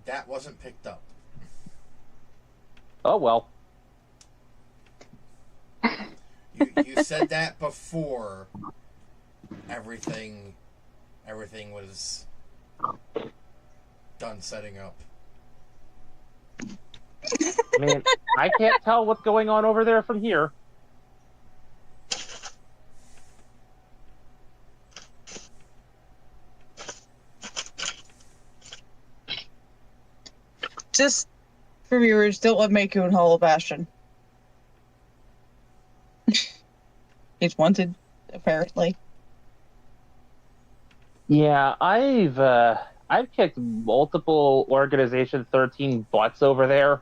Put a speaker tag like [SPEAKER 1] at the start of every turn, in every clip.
[SPEAKER 1] That wasn't picked up.
[SPEAKER 2] Oh well.
[SPEAKER 1] You said that before everything was done setting up.
[SPEAKER 2] I mean, I can't tell what's going on over there from here.
[SPEAKER 3] Just for viewers, don't let Mako in Hollow Bastion. He's wanted, apparently.
[SPEAKER 2] Yeah, I've kicked multiple Organization 13 butts over there.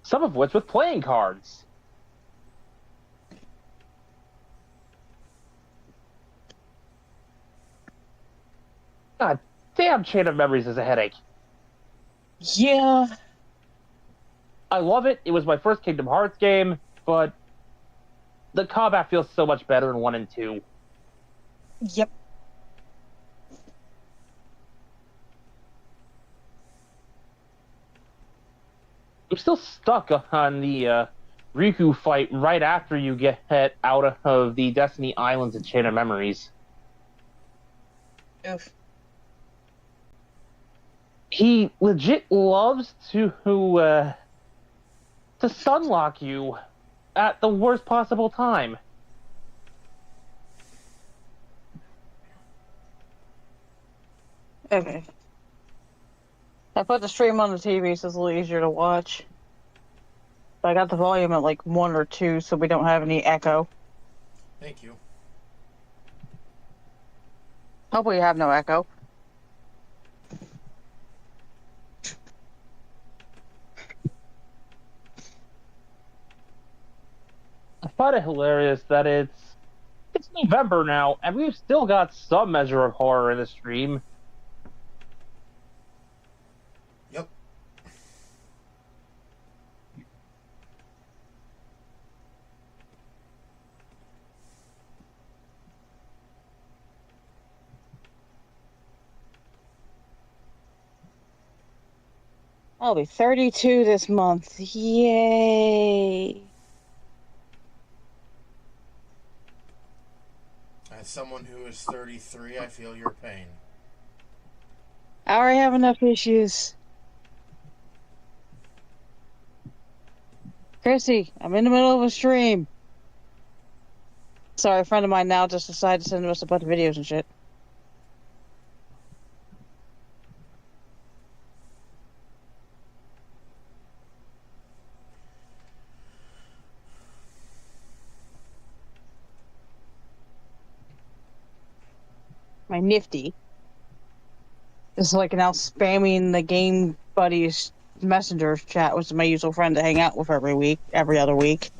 [SPEAKER 2] Some of which with playing cards. God damn, Chain of Memories is a headache.
[SPEAKER 3] Yeah.
[SPEAKER 2] I love it. It was my first Kingdom Hearts game, but the combat feels so much better in 1 and 2.
[SPEAKER 3] Yep.
[SPEAKER 2] I'm still stuck on the Riku fight right after you get out of the Destiny Islands and Chain of Memories.
[SPEAKER 3] Oof.
[SPEAKER 2] He legit loves to sunlock you at the worst possible time.
[SPEAKER 3] Okay. I put the stream on the TV so it's a little easier to watch. But I got the volume at like 1 or 2 so we don't have any echo.
[SPEAKER 1] Thank you.
[SPEAKER 3] Hopefully you have no echo.
[SPEAKER 2] I find it hilarious that it's November now, and we've still got some measure of horror in the stream.
[SPEAKER 1] Yep.
[SPEAKER 3] I'll be 32 this month. Yay!
[SPEAKER 1] As someone who is 33, I feel your pain.
[SPEAKER 3] I already have enough issues. Chrissy, I'm in the middle of a stream. Sorry, a friend of mine now just decided to send us a bunch of videos and shit. My Nifty is like now spamming the Game Buddies Messenger chat, which is my usual friend to hang out with every other week.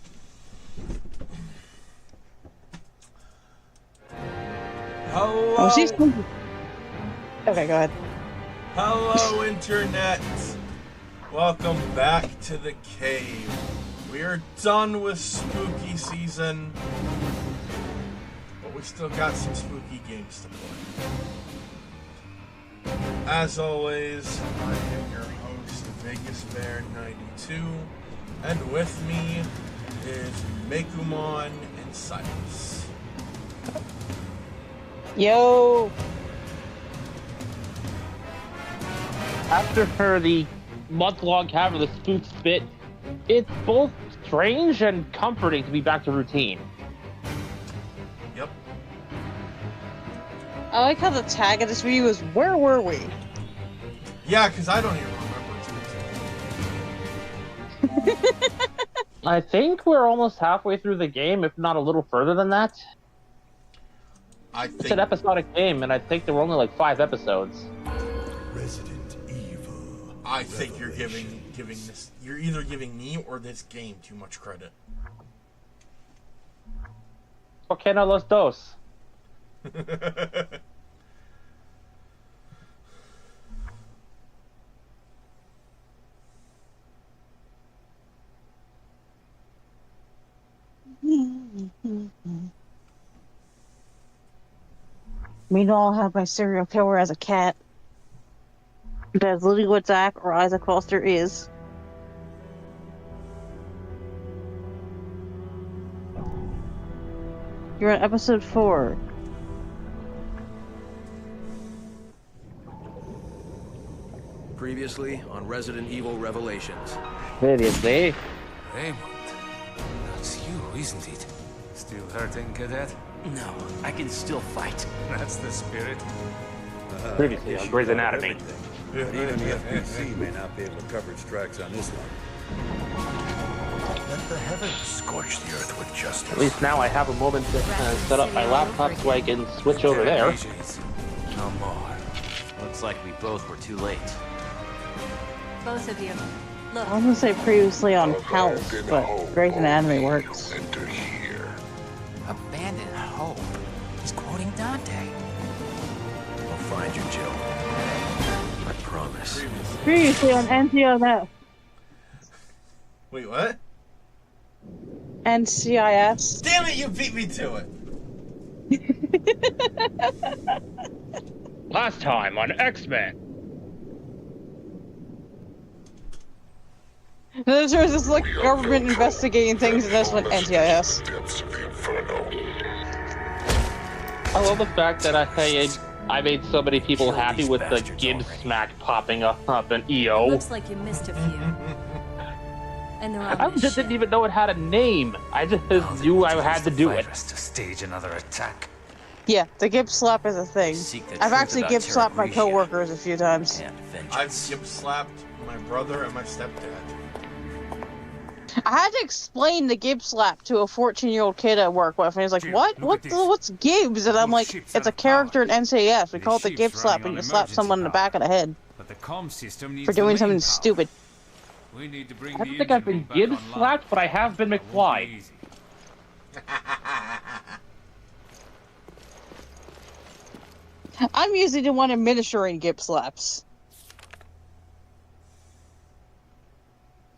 [SPEAKER 1] Hello.
[SPEAKER 3] Oh, she's... Okay, go ahead.
[SPEAKER 1] Hello, Internet. Welcome back to the cave. We are done with spooky season, but we still got some spooky games to play. As always, I am your host, Vegas Bear 92, and with me is Mekumon and Silas.
[SPEAKER 3] Yo!
[SPEAKER 2] After the month-long Cavern of the Spook Spit, it's both strange and comforting to be back to routine.
[SPEAKER 1] Yep.
[SPEAKER 3] I like how the tag of this video is, where were we?
[SPEAKER 1] Yeah, because I don't even remember.
[SPEAKER 2] I think we're almost halfway through the game, if not a little further than that. It's an episodic game, and I think there were only like 5 episodes.
[SPEAKER 4] Resident Evil.
[SPEAKER 1] I think you're giving this. You're either giving me or this game too much credit.
[SPEAKER 2] ¿Por qué no los dos?
[SPEAKER 3] Meanwhile, I have my serial killer as a cat. That's literally what Zach or Isaac Foster is. You're on episode 4.
[SPEAKER 5] Previously on Resident Evil Revelations.
[SPEAKER 2] Seriously?
[SPEAKER 6] Raymond, that's you, isn't it? Still hurting, cadet?
[SPEAKER 5] No, I can still fight.
[SPEAKER 6] That's the spirit.
[SPEAKER 2] Previously on Grey's Anatomy.
[SPEAKER 7] But even the FBC may not be able to cover its tracks on this one.
[SPEAKER 4] Let the heavens scorch the earth with justice.
[SPEAKER 2] At least now I have a moment to set up my laptop so I can switch over there.
[SPEAKER 6] No more.
[SPEAKER 5] Looks like we both were too late.
[SPEAKER 8] Both of you. Look.
[SPEAKER 3] I was gonna say previously on House, but Grey's Anatomy works.
[SPEAKER 4] Enter here.
[SPEAKER 9] Abandon hope. He's quoting Dante.
[SPEAKER 5] I'll find you, Jill. I promise.
[SPEAKER 3] Previously on NCIS.
[SPEAKER 1] Wait, what?
[SPEAKER 3] NCIS.
[SPEAKER 1] Damn it, you beat me to it.
[SPEAKER 2] Last time on X-Men.
[SPEAKER 3] There's this like government investigating things, and this one NCIS.
[SPEAKER 4] Depths of the inferno.
[SPEAKER 2] I love the fact that I made so many people happy with the Gibbs smack popping up in EO.
[SPEAKER 8] Looks like you missed a few. And they're on
[SPEAKER 2] I
[SPEAKER 8] this
[SPEAKER 2] just
[SPEAKER 8] ship.
[SPEAKER 2] didn't even know it had a name. I just knew I had to do it.
[SPEAKER 6] To stage another attack.
[SPEAKER 3] Yeah, the Gibbs slap is a thing.
[SPEAKER 5] Seek the
[SPEAKER 3] I've
[SPEAKER 5] truth
[SPEAKER 3] actually
[SPEAKER 5] about
[SPEAKER 3] Gibbs slapped my
[SPEAKER 5] Terra Grigia
[SPEAKER 3] coworkers a few times.
[SPEAKER 5] and
[SPEAKER 1] I've
[SPEAKER 5] vengeance.
[SPEAKER 1] Gibbs slapped my brother and my stepdad.
[SPEAKER 3] I had to explain the Gibbs slap to a 14-year-old kid I work with, and he's like,
[SPEAKER 6] Jim,
[SPEAKER 3] "What?
[SPEAKER 6] look at this.
[SPEAKER 3] What's Gibbs?" And I'm
[SPEAKER 6] Those
[SPEAKER 3] like,
[SPEAKER 6] ships
[SPEAKER 3] "It's
[SPEAKER 6] out
[SPEAKER 3] a
[SPEAKER 6] of
[SPEAKER 3] character in
[SPEAKER 6] power.
[SPEAKER 3] NCIS. We
[SPEAKER 6] The
[SPEAKER 3] call it the
[SPEAKER 6] ship's
[SPEAKER 3] Gibbs slap,
[SPEAKER 6] running
[SPEAKER 3] and you
[SPEAKER 6] on
[SPEAKER 3] slap someone in the
[SPEAKER 6] emergency
[SPEAKER 3] back of the head
[SPEAKER 6] But the comm system needs
[SPEAKER 3] for
[SPEAKER 6] the
[SPEAKER 3] doing
[SPEAKER 6] main
[SPEAKER 3] something
[SPEAKER 6] power.
[SPEAKER 3] stupid."
[SPEAKER 6] We need to bring
[SPEAKER 2] I
[SPEAKER 6] the
[SPEAKER 2] don't think I've been
[SPEAKER 6] engine room back
[SPEAKER 2] Gibbs
[SPEAKER 6] online.
[SPEAKER 2] slapped, but I have been
[SPEAKER 6] Won't be
[SPEAKER 2] McFly.
[SPEAKER 6] easy.
[SPEAKER 3] I'm usually the one administering Gibbs slaps.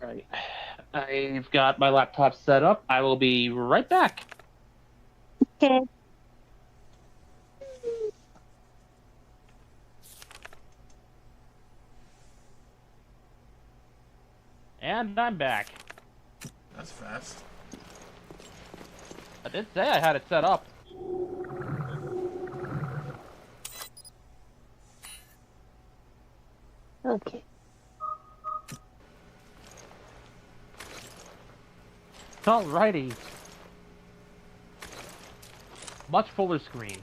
[SPEAKER 2] Right. I've got my laptop set up. I will be right back.
[SPEAKER 3] Okay.
[SPEAKER 2] And I'm back.
[SPEAKER 1] That's fast.
[SPEAKER 2] I did say I had it set up.
[SPEAKER 3] Okay.
[SPEAKER 2] Alrighty. Much fuller screen.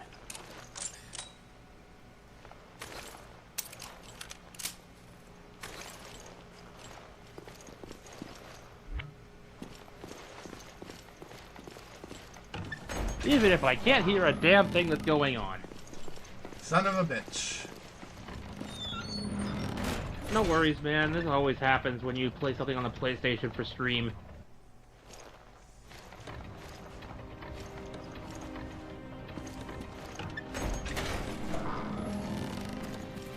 [SPEAKER 2] Even if I can't hear a damn thing that's going on.
[SPEAKER 1] Son of a bitch.
[SPEAKER 2] No worries, man. This always happens when you play something on the PlayStation for stream.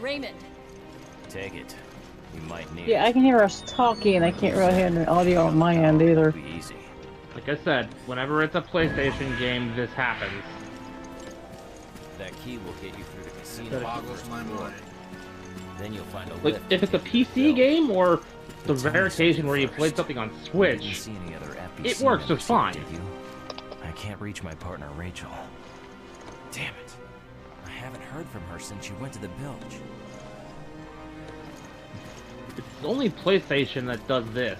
[SPEAKER 8] Raymond.
[SPEAKER 5] Take it. You might need
[SPEAKER 3] Yeah, I can hear us talking, and I can't really hear the audio on my end either.
[SPEAKER 5] it. Be easy.
[SPEAKER 2] Like I said, whenever it's a PlayStation game, this happens.
[SPEAKER 5] That key will get you through the casino.
[SPEAKER 2] That
[SPEAKER 1] Boggles my mind.
[SPEAKER 5] Then you'll find a
[SPEAKER 2] Like,
[SPEAKER 5] lift.
[SPEAKER 2] if it's a PC game or the verification where you played something on
[SPEAKER 5] You didn't
[SPEAKER 2] Switch,
[SPEAKER 5] see any other
[SPEAKER 2] it
[SPEAKER 5] FBC
[SPEAKER 2] works just
[SPEAKER 5] members
[SPEAKER 2] fine.
[SPEAKER 5] here, did you? I can't reach my partner, Rachel. Damn it. I haven't heard from her since she went to the bilge.
[SPEAKER 2] it's only PlayStation that does this.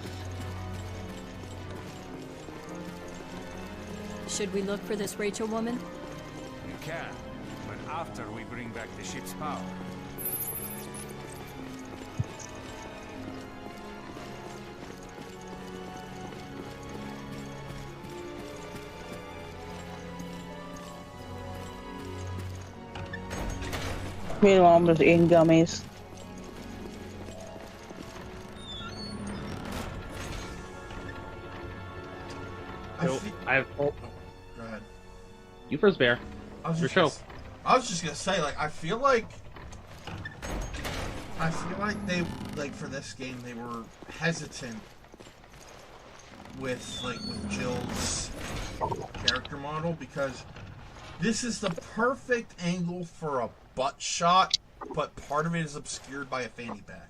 [SPEAKER 8] Should we look for this Rachel woman?
[SPEAKER 6] You can, but after we bring back the ship's power.
[SPEAKER 3] Meanwhile, I'm just eating gummies.
[SPEAKER 2] So, I've... Oh,
[SPEAKER 1] Go ahead.
[SPEAKER 2] you first, Bear.
[SPEAKER 1] I was
[SPEAKER 2] Your
[SPEAKER 1] just
[SPEAKER 2] show.
[SPEAKER 1] gonna- I was just gonna say, like, I feel like they, like, for this game, they were hesitant with Jill's character model because This is the perfect angle for a butt shot, but part of it is obscured by a fanny pack.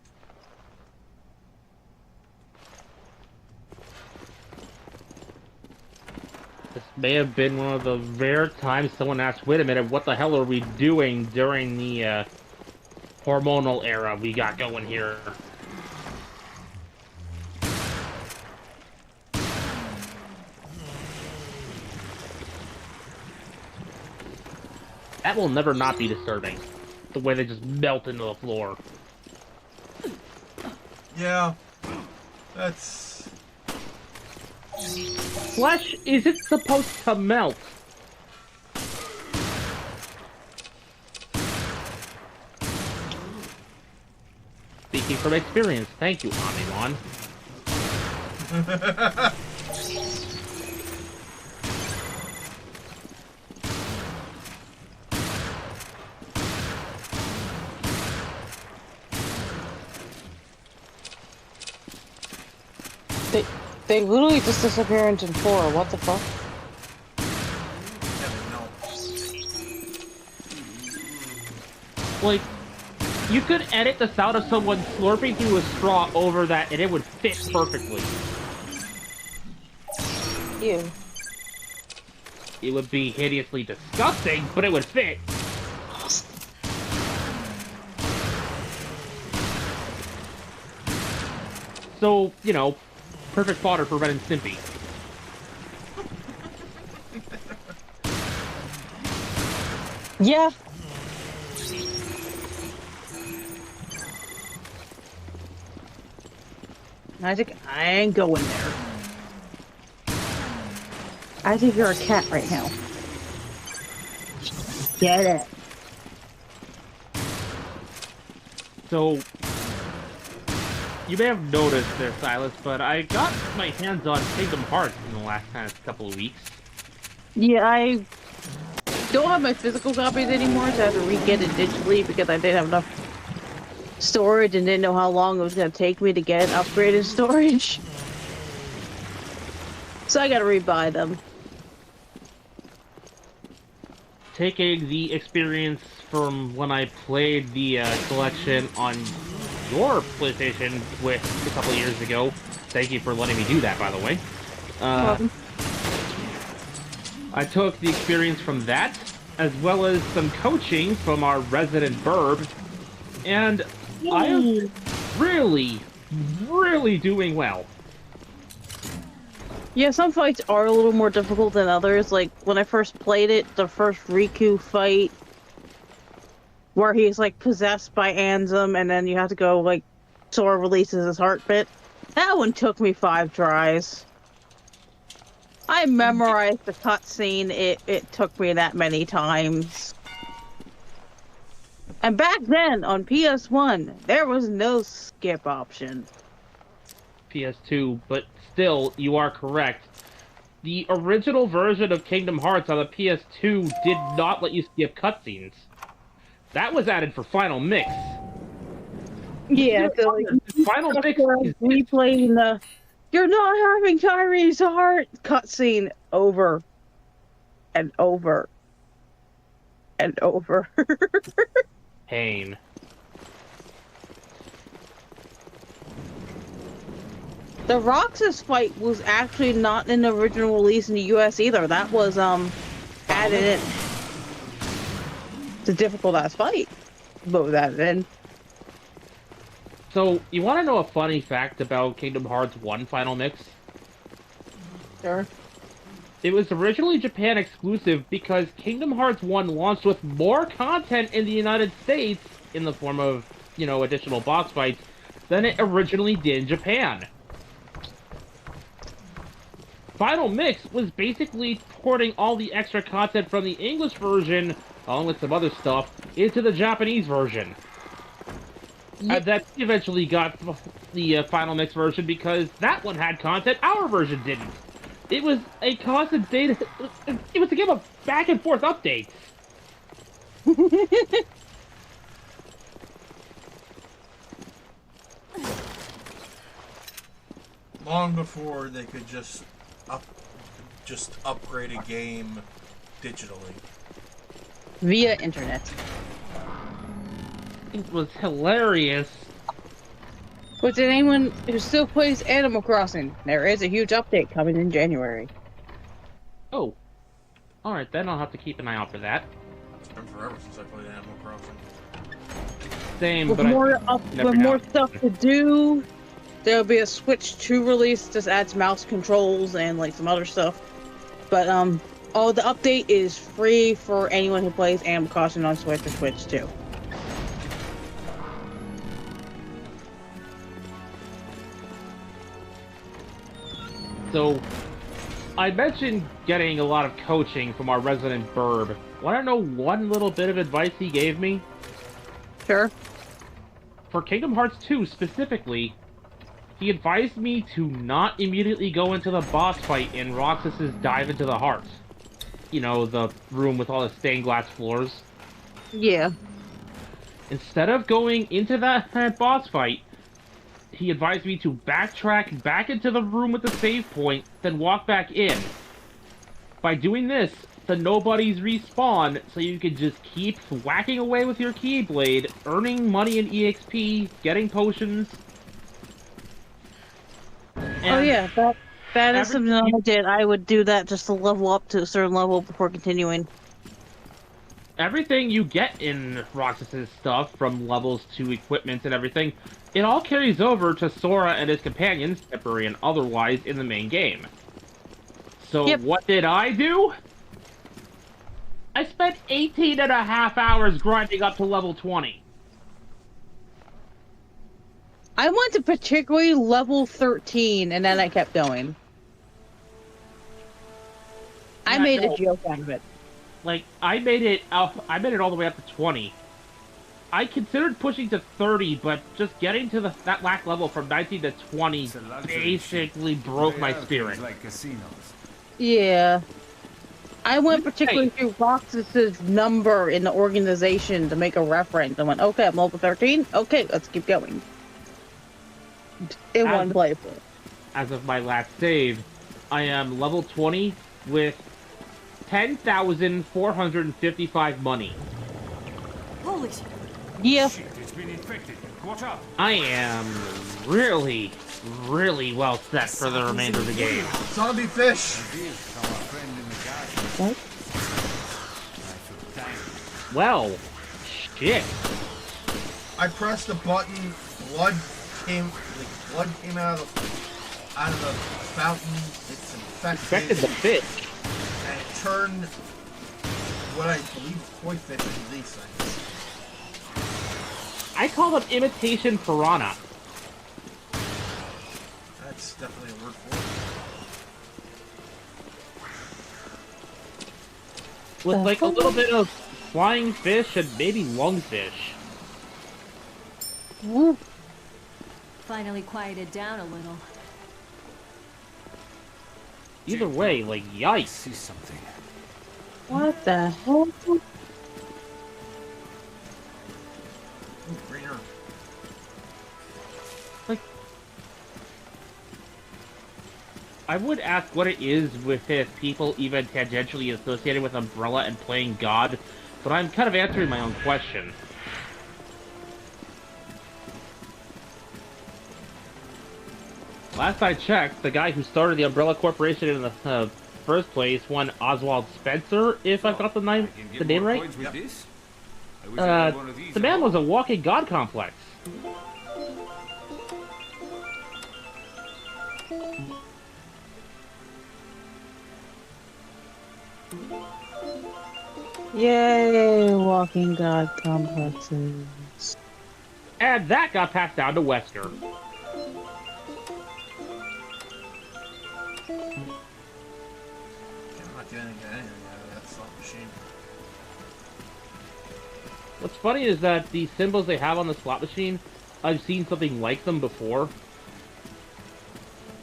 [SPEAKER 2] This may have been one of the rare times someone asked, wait a minute, what the hell are we doing during the hormonal era we got going here? That will never not be disturbing. The way they just melt into the floor.
[SPEAKER 1] Yeah, that's...
[SPEAKER 2] Flesh isn't supposed to melt. Speaking from experience, thank you, Omnimon.
[SPEAKER 3] They literally just disappear into 4. What the fuck?
[SPEAKER 2] Like, you could edit the sound of someone slurping through a straw over that and it would fit perfectly.
[SPEAKER 3] Ew.
[SPEAKER 2] It would be hideously disgusting, but it would fit. So, you know, perfect fodder for Ren and Stimpy.
[SPEAKER 3] Yeah. I think I ain't going there. I think you're a cat right now. Get it.
[SPEAKER 2] So, you may have noticed there, Silas, but I got my hands on Kingdom Hearts in the last kind of couple of weeks.
[SPEAKER 3] Yeah, I don't have my physical copies anymore, so I have to re-get it digitally because I didn't have enough storage and didn't know how long it was going to take me to get upgraded storage. So I got to rebuy them.
[SPEAKER 2] Taking the experience from when I played the collection on your PlayStation with a couple of years ago. Thank you for letting me do that, by the way. I took the experience from that, as well as some coaching from our resident Burb, and I am really doing well.
[SPEAKER 3] Yeah, some fights are a little more difficult than others. Like, when I first played it, the first Riku fight, where he's, like, possessed by Ansem, and then you have to go, like, Sora releases his heartbeat. That one took me 5 tries. I memorized the cutscene. It took me that many times. And back then, on PS1, there was no skip option.
[SPEAKER 2] PS2, but still, you are correct. The original version of Kingdom Hearts on the PS2 did not let you skip cutscenes. That was added for Final Mix.
[SPEAKER 3] Yeah, so like,
[SPEAKER 2] Final Mix is
[SPEAKER 3] replaying the "You're not having Kyrie's heart" cutscene over and over and over.
[SPEAKER 2] pain.
[SPEAKER 3] The Roxas fight was actually not in the original release in the US either. That was added in. It's a difficult ass fight, but was added in.
[SPEAKER 2] So, you want to know a funny fact about Kingdom Hearts 1 Final Mix?
[SPEAKER 3] Sure.
[SPEAKER 2] It was originally Japan exclusive because Kingdom Hearts 1 launched with more content in the United States, in the form of, you know, additional boss fights, than it originally did in Japan. Final Mix was basically porting all the extra content from the English version, along with some other stuff, into the Japanese version. That eventually got the Final Mix version because that one had content our version didn't. It was a constant data. It was a game of back and forth updates.
[SPEAKER 1] Long before they could just upgrade a game digitally.
[SPEAKER 3] via internet.
[SPEAKER 2] It was hilarious.
[SPEAKER 3] But to anyone who still plays Animal Crossing, there is a huge update coming in January.
[SPEAKER 2] Oh. Alright, then I'll have to keep an eye out for that.
[SPEAKER 1] It's been forever since I played Animal Crossing.
[SPEAKER 2] Same,
[SPEAKER 3] With
[SPEAKER 2] but
[SPEAKER 3] with more stuff to do, there'll be a Switch 2 release. Just adds mouse controls and like some other stuff. But all the update is free for anyone who plays Animal Crossing on Switch or Switch 2.
[SPEAKER 2] So, I mentioned getting a lot of coaching from our resident Burb. Want to know one little bit of advice he gave me?
[SPEAKER 3] Sure.
[SPEAKER 2] For Kingdom Hearts 2 specifically, he advised me to not immediately go into the boss fight in Roxas's Dive into the Heart. You know, the room with all the stained glass floors.
[SPEAKER 3] Yeah.
[SPEAKER 2] Instead of going into that boss fight, he advised me to backtrack back into the room with the save point, then walk back in. By doing this, the nobodies respawn, so you can just keep whacking away with your Keyblade, earning money in EXP, getting potions.
[SPEAKER 3] Oh yeah, that is something I did. I would do that just to level up to a certain level before continuing.
[SPEAKER 2] Everything you get in Roxas's stuff, from levels to equipment and everything, it all carries over to Sora and his companions, temporary and otherwise, in the main game. So What did I do? I spent 18.5 hours grinding up to level 20.
[SPEAKER 3] I went to particularly level 13, and then I kept going. I made a joke out of it.
[SPEAKER 2] Like, I made it all the way up to 20. I considered pushing to 30, but just getting to that last level from 19 to 20 basically broke my spirit.
[SPEAKER 6] Like casinos.
[SPEAKER 3] Yeah. I went particularly through Roxas's number in the organization to make a reference. I went, okay, I'm level 13. Okay, let's keep going. In one playthrough.
[SPEAKER 2] As of my last save, I am level 20 with 10,455 money.
[SPEAKER 8] Holy shit.
[SPEAKER 3] Yeah.
[SPEAKER 6] Shit, it's been infected. Watch out.
[SPEAKER 2] I am really, really well set for the remainder of the game.
[SPEAKER 1] Zombie fish!
[SPEAKER 3] What?
[SPEAKER 2] Well, shit.
[SPEAKER 1] I pressed the button, blood came out of the fountain, it's infected
[SPEAKER 2] the fish.
[SPEAKER 1] And it turned what I believe koi fish into these things.
[SPEAKER 2] I call them imitation piranha.
[SPEAKER 1] That's definitely a word for it.
[SPEAKER 2] With like a little bit of flying fish and maybe lungfish.
[SPEAKER 3] Woo.
[SPEAKER 8] Finally quieted down a little.
[SPEAKER 2] Either way, like, yikes.
[SPEAKER 6] See something.
[SPEAKER 3] What the hell?
[SPEAKER 1] Ooh, greener.
[SPEAKER 2] I would ask what it is with people even tangentially associated with Umbrella and playing God, but I'm kind of answering my own question. Last I checked, the guy who started the Umbrella Corporation in the first place won Oswald Spencer, if I've got the name right.
[SPEAKER 6] Yep.
[SPEAKER 2] The man was a walking god complex.
[SPEAKER 3] Yay, walking god complexes.
[SPEAKER 2] And that got passed down to Wesker.
[SPEAKER 1] I'm not getting anything out of that slot machine.
[SPEAKER 2] What's funny is that the symbols they have on the slot machine, I've seen something like them before.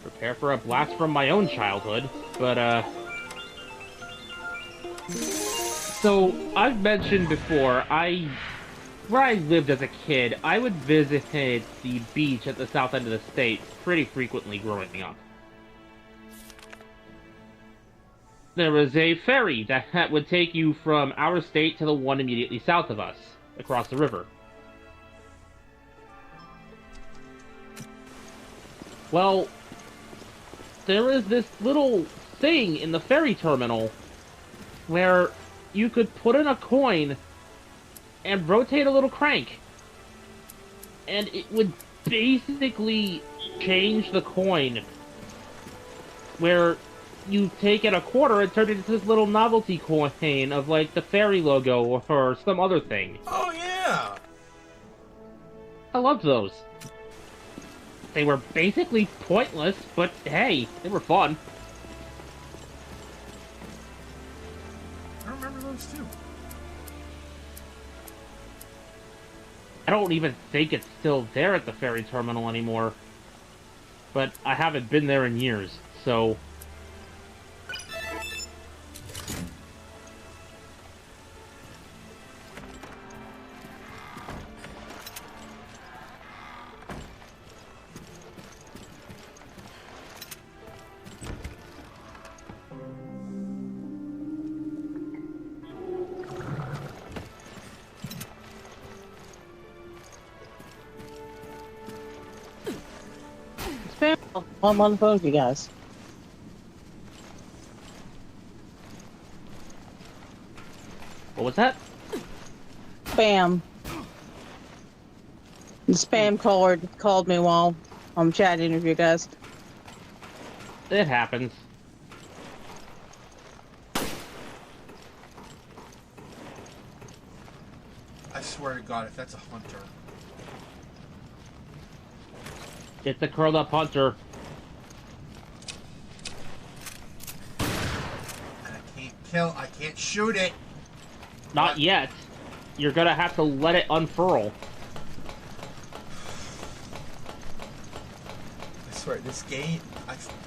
[SPEAKER 2] Prepare for a blast from my own childhood, but so, I've mentioned before, where I lived as a kid, I would visit the beach at the south end of the state pretty frequently growing up. there was a ferry that would take you from our state to the one immediately south of us, across the river. Well, there is this little thing in the ferry terminal where you could put in a coin and rotate a little crank. And it would basically change the coin. Where you take in a quarter and turn it into this little novelty coin of, like, the ferry logo or some other thing.
[SPEAKER 1] Oh, yeah!
[SPEAKER 2] I loved those. They were basically pointless, but hey, they were fun.
[SPEAKER 1] I remember those too.
[SPEAKER 2] I don't even think it's still there at the ferry terminal anymore. But I haven't been there in years, so...
[SPEAKER 3] I'm on the phone with you guys.
[SPEAKER 2] What was that?
[SPEAKER 3] Spam. The spam caller called me while I'm chatting with you guys.
[SPEAKER 2] It happens.
[SPEAKER 1] I swear to God, if that's a hunter.
[SPEAKER 2] It's a curled up hunter.
[SPEAKER 1] And I can't kill, I can't shoot it.
[SPEAKER 2] Not yet. You're gonna have to let it unfurl.
[SPEAKER 1] I swear, this game,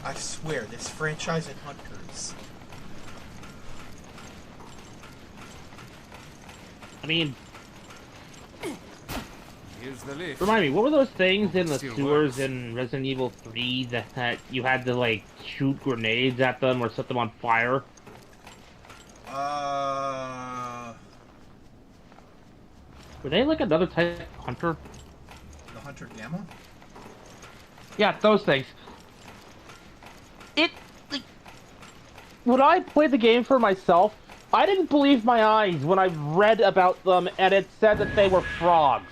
[SPEAKER 1] I swear, this franchise and hunters.
[SPEAKER 2] I mean,
[SPEAKER 6] Here's the lift.
[SPEAKER 2] remind me, what were those things in the
[SPEAKER 6] Still
[SPEAKER 2] sewers
[SPEAKER 6] works.
[SPEAKER 2] in Resident Evil 3 that you had to, like, shoot grenades at them or set them on fire? Were they, like, another type of hunter?
[SPEAKER 1] The Hunter Gamma?
[SPEAKER 2] Yeah, those things. Like, when I played the game for myself, I didn't believe my eyes when I read about them and it said that they were frogs.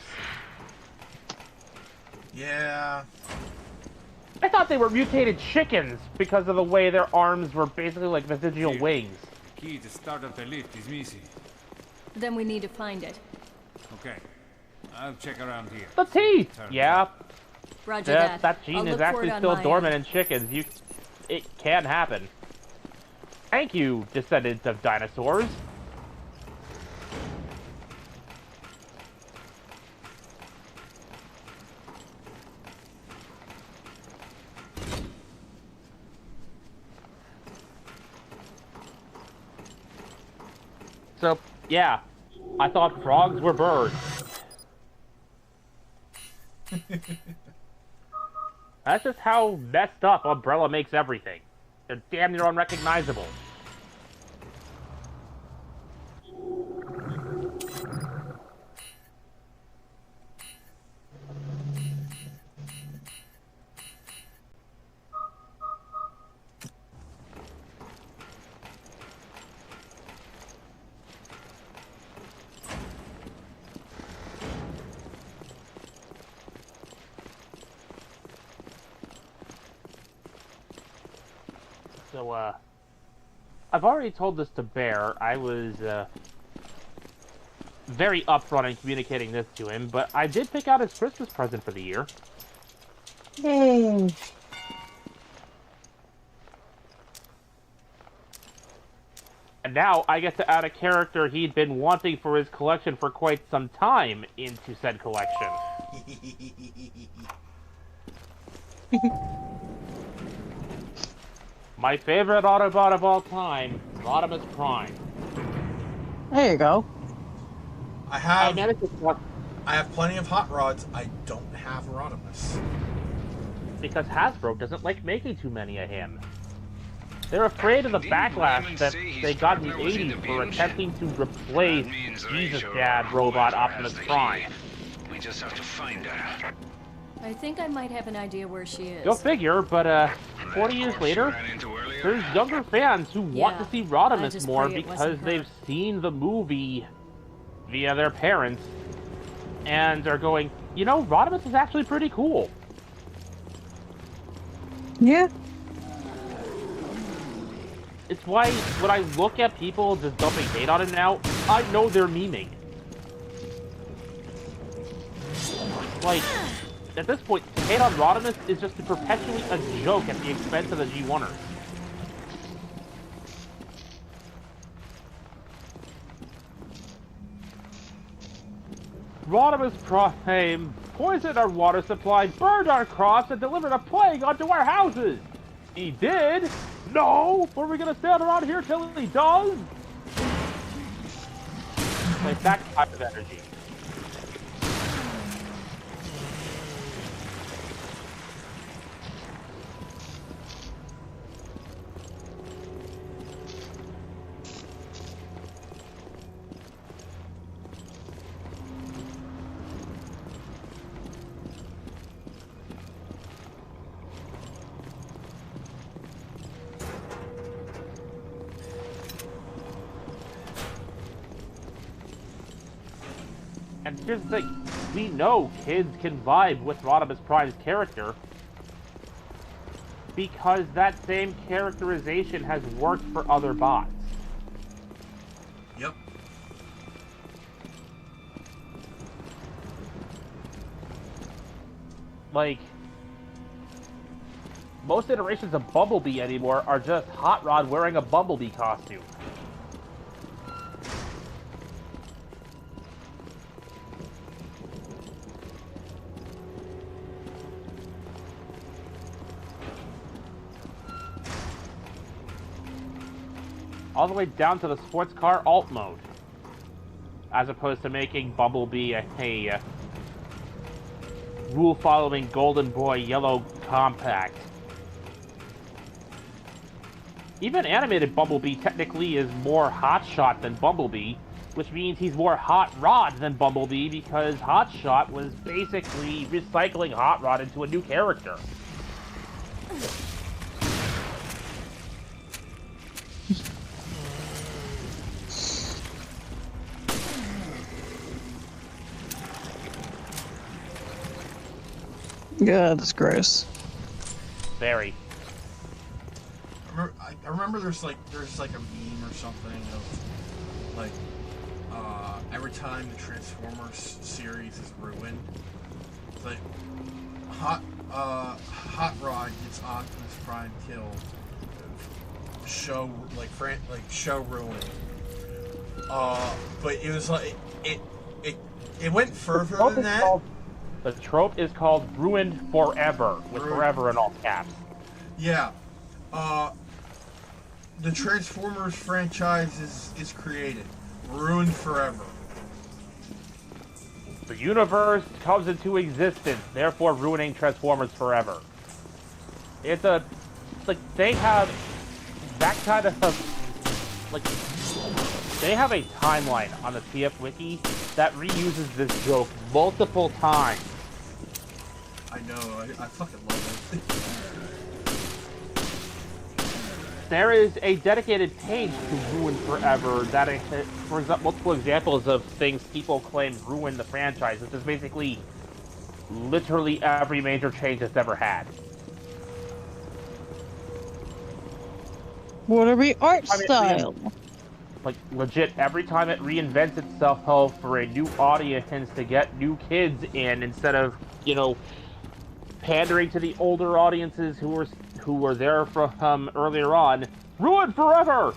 [SPEAKER 1] Yeah.
[SPEAKER 2] I thought they were mutated chickens because of the way their arms were basically like vestigial
[SPEAKER 6] Here.
[SPEAKER 2] wings.
[SPEAKER 6] Key to start up the lift is missing.
[SPEAKER 8] Then we need to find it.
[SPEAKER 6] Okay. I'll check around here.
[SPEAKER 2] The teeth! Yeah,
[SPEAKER 8] Roger that.
[SPEAKER 2] that
[SPEAKER 8] I'll
[SPEAKER 2] gene
[SPEAKER 8] look
[SPEAKER 2] is
[SPEAKER 8] for
[SPEAKER 2] actually
[SPEAKER 8] it on
[SPEAKER 2] still
[SPEAKER 8] my
[SPEAKER 2] dormant
[SPEAKER 8] end.
[SPEAKER 2] in chickens. It can happen. Thank you, descendants of dinosaurs. So, yeah, I thought frogs were birds. That's just how messed up Umbrella makes everything. They're damn near unrecognizable. So, I've already told this to Bear. I was, very upfront in communicating this to him, but I did pick out his Christmas present for the year.
[SPEAKER 3] Yay.
[SPEAKER 2] And now I get to add a character he'd been wanting for his collection for quite some time into said collection. My favorite Autobot of all time, Rodimus Prime.
[SPEAKER 3] There you go.
[SPEAKER 1] I
[SPEAKER 2] I
[SPEAKER 1] have
[SPEAKER 2] managed to
[SPEAKER 1] plenty of hot rods. I don't have Rodimus.
[SPEAKER 2] because Hasbro doesn't like making too many of him. They're afraid of the backlash that they got in the 80s for attempting to replace Jesus Dad robot Optimus Prime.
[SPEAKER 6] We just have to find her.
[SPEAKER 8] I think I might have an idea where she is.
[SPEAKER 2] Go figure, but 40 years later, there's younger fans who want to see Rodimus more because they've seen the movie via their parents and are going, you know, Rodimus is actually pretty cool.
[SPEAKER 3] Yeah.
[SPEAKER 2] It's why when I look at people just dumping hate on it now, I know they're memeing. Like, at this point, to hate on Rodimus is just to perpetuate a joke at the expense of the G1ers. Rodimus Prime poisoned our water supply, burned our crops, and delivered a plague onto our houses! He did? No! Were we gonna stand around here till he does? Like that type of energy. And here's the thing, we know kids can vibe with Rodimus Prime's character because that same characterization has worked for other bots.
[SPEAKER 1] Yep.
[SPEAKER 2] Like, most iterations of Bumblebee anymore are just Hot Rod wearing a Bumblebee costume. All the way down to the sports car alt mode, as opposed to making Bumblebee a rule-following golden boy yellow compact. Even animated Bumblebee technically is more Hotshot than Bumblebee, which means he's more Hot Rod than Bumblebee because Hotshot was basically recycling Hot Rod into a new character.
[SPEAKER 3] Yeah, that's gross.
[SPEAKER 2] Very.
[SPEAKER 1] I remember there's like a meme or something of like every time the Transformers series is ruined, it's like Hot Rod gets Optimus Prime killed, show ruined. But it was like it went further than that.
[SPEAKER 2] The trope is called Ruined Forever, with forever in all caps.
[SPEAKER 1] Yeah. The Transformers franchise is created. Ruined forever.
[SPEAKER 2] The universe comes into existence, therefore ruining Transformers forever. It's like, they have that kind of, like, they have a timeline on the TF Wiki that reuses this joke multiple times.
[SPEAKER 1] I know, I fucking love it.
[SPEAKER 2] There is a dedicated page to Ruin Forever that brings up multiple examples of things people claim ruined the franchise, which is basically literally every major change it's ever had.
[SPEAKER 3] What are we art style?
[SPEAKER 2] Like, legit, every time it reinvents itself for a new audience to get new kids in, instead of, you know, pandering to the older audiences who were there from earlier on. Ruined forever!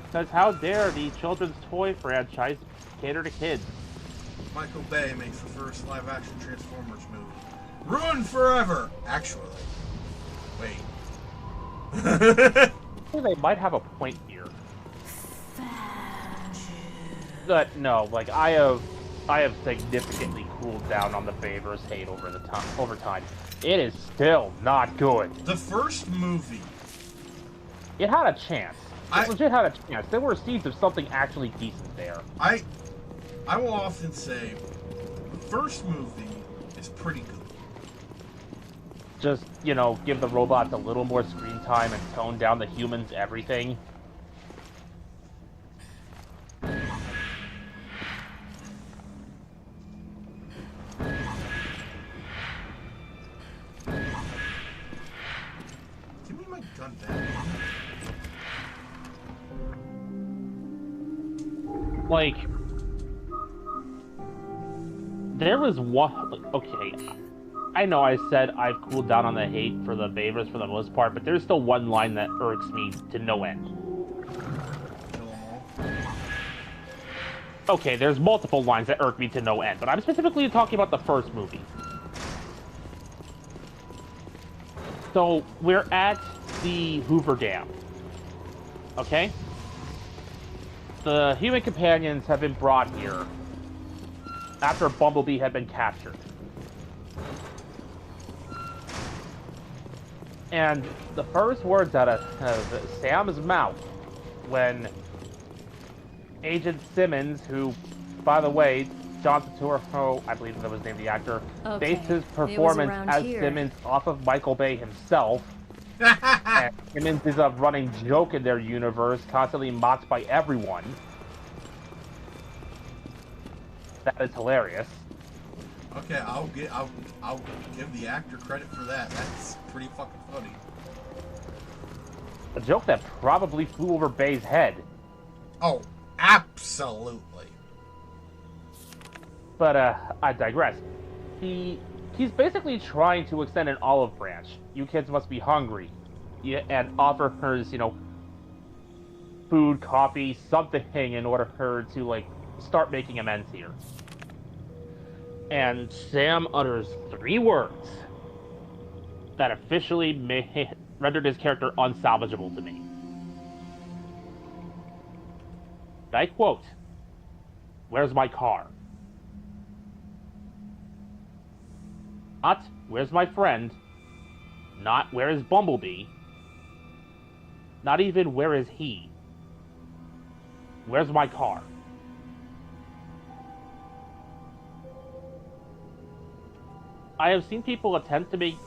[SPEAKER 2] Because how dare the children's toy franchise cater to kids?
[SPEAKER 1] Michael Bay makes the first live-action Transformers movie. Ruined forever! Actually. Wait.
[SPEAKER 2] They might have a point here. But no, like, I have significantly cooled down on the Favors hate over time. It is still not good.
[SPEAKER 1] The first movie
[SPEAKER 2] It had a chance. It legit had a chance. There were seeds of something actually decent there.
[SPEAKER 1] I will often say, the first movie is pretty good.
[SPEAKER 2] Just, you know, give the robots a little more screen time and tone down the humans' everything.
[SPEAKER 1] Give me my gun back.
[SPEAKER 2] Like, there was one. Okay, I know I said I've cooled down on the hate for the favors for the most part, but there's still one line that irks me to no end. Okay, there's multiple lines that irk me to no end, but I'm specifically talking about the first movie. So, we're at the Hoover Dam. Okay? The human companions have been brought here after Bumblebee had been captured. And the first words out of Sam's mouth when Agent Simmons, who, by the way, John Turturro, I believe that was named the actor, based his performance as Simmons off of Michael Bay himself. And Simmons is a running joke in their universe, constantly mocked by everyone. That is hilarious.
[SPEAKER 1] Okay, I'll give the actor credit for that. That's pretty fucking funny.
[SPEAKER 2] A joke that probably flew over Bay's head.
[SPEAKER 1] Oh, absolutely.
[SPEAKER 2] But I digress. He's basically trying to extend an olive branch. You kids must be hungry. Yeah, and offer her, you know, food, coffee, something in order for her to, like, start making amends here. And Sam utters 3 words that officially rendered his character unsalvageable to me. I quote, "Where's my car?" Not, "Where's my friend?" Not, "Where is Bumblebee?" Not even, "Where is he?" "Where's my car?" I have seen people attempt to make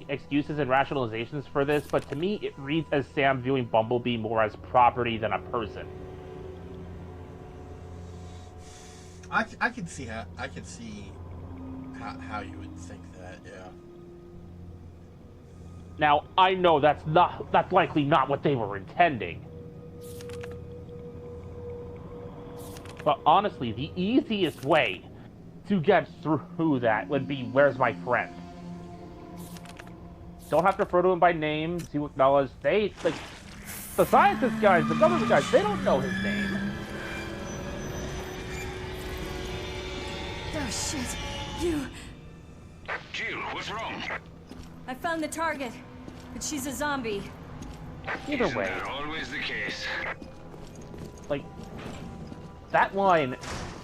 [SPEAKER 2] excuses and rationalizations for this, but to me it reads as Sam viewing Bumblebee more as property than a person.
[SPEAKER 1] I can see how you would think that, yeah.
[SPEAKER 2] Now, I know that's likely not what they were intending. But honestly, the easiest way to get through that would be, "Where's my friend?" Don't have to refer to him by name to acknowledge the scientist guys, the government guys, they don't know his name.
[SPEAKER 8] Oh shit, you...
[SPEAKER 6] Jill, what's wrong?
[SPEAKER 8] I found the target, but she's a zombie.
[SPEAKER 2] Either
[SPEAKER 6] Isn't
[SPEAKER 2] way,
[SPEAKER 6] that always the case?
[SPEAKER 2] like, that line,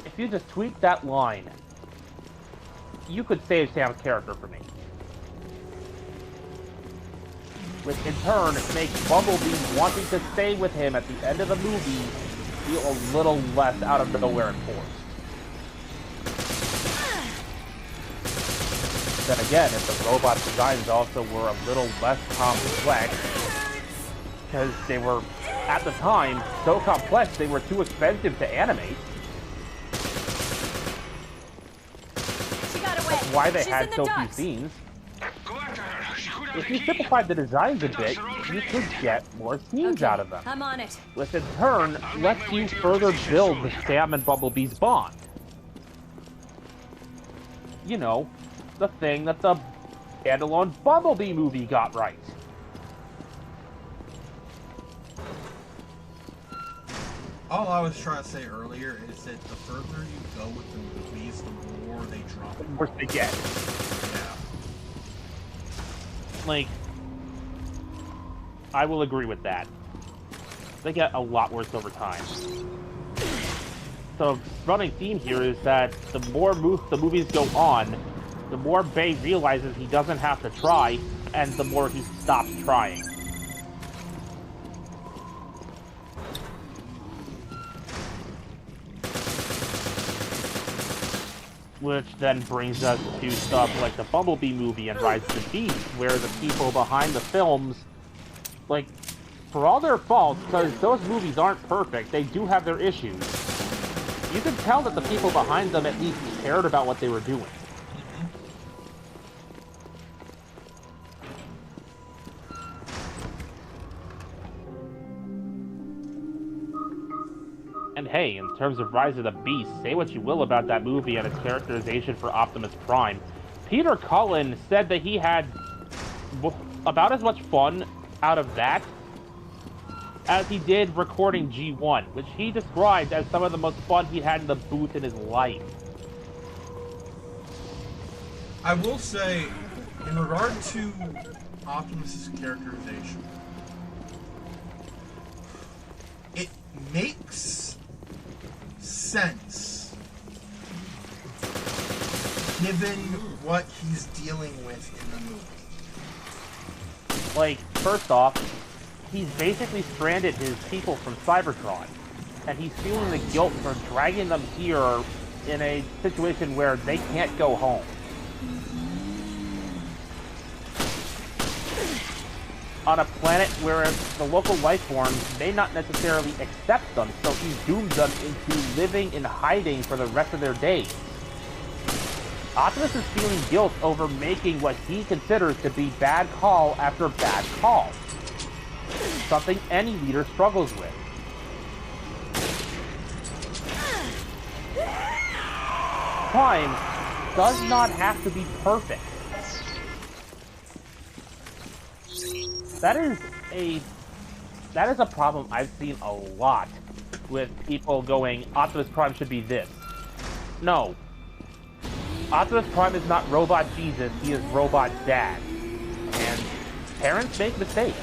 [SPEAKER 2] if you just tweak that line, you could save Sam's character for me. Which in turn makes Bumblebee wanting to stay with him at the end of the movie feel a little less out of nowhere and forced. Then again, if the robot designs also were a little less complex, because they were, at the time, so complex they were too expensive to animate.
[SPEAKER 8] She got away.
[SPEAKER 2] That's why they
[SPEAKER 8] She's
[SPEAKER 2] had
[SPEAKER 8] in the
[SPEAKER 2] so
[SPEAKER 8] ducks.
[SPEAKER 2] few scenes.
[SPEAKER 6] Go after her. She could have
[SPEAKER 2] If
[SPEAKER 6] the
[SPEAKER 2] you
[SPEAKER 6] key.
[SPEAKER 2] simplified the designs a bit, you could get more scenes out of them.
[SPEAKER 8] I'm on it.
[SPEAKER 2] Which in turn lets you further build the Sam and Bumblebee's bond. You know, the thing that the standalone Bumblebee movie got right.
[SPEAKER 1] All I was trying to say earlier is that the further you go with the movies, the more they drop.
[SPEAKER 2] The worse they get.
[SPEAKER 1] Yeah.
[SPEAKER 2] Like, I will agree with that. They get a lot worse over time. The running theme here is that the more the movies go on, the more Bay realizes he doesn't have to try, and the more he stops trying. Which then brings us to stuff like the Bumblebee movie and Rise of the Beast, where the people behind the films, like, for all their faults, because those movies aren't perfect, they do have their issues. You can tell that the people behind them at least cared about what they were doing. And hey, in terms of Rise of the Beast, say what you will about that movie and its characterization for Optimus Prime, Peter Cullen said that he had about as much fun out of that as he did recording G1, which he described as some of the most fun he had in the booth in his life.
[SPEAKER 1] I will say, in regard to Optimus's characterization, it makes sense given what he's dealing with in the movie.
[SPEAKER 2] Like, first off, he's basically stranded his people from Cybertron, and he's feeling the guilt for dragging them here in a situation where they can't go home. On a planet where the local life forms may not necessarily accept them, so he doomed them into living in hiding for the rest of their days. Optimus is feeling guilt over making what he considers to be bad call after bad call. Something any leader struggles with. Prime does not have to be perfect. That is a problem I've seen a lot with people going, Optimus Prime should be this. No. Optimus Prime is not Robot Jesus, he is Robot Dad. And parents make mistakes.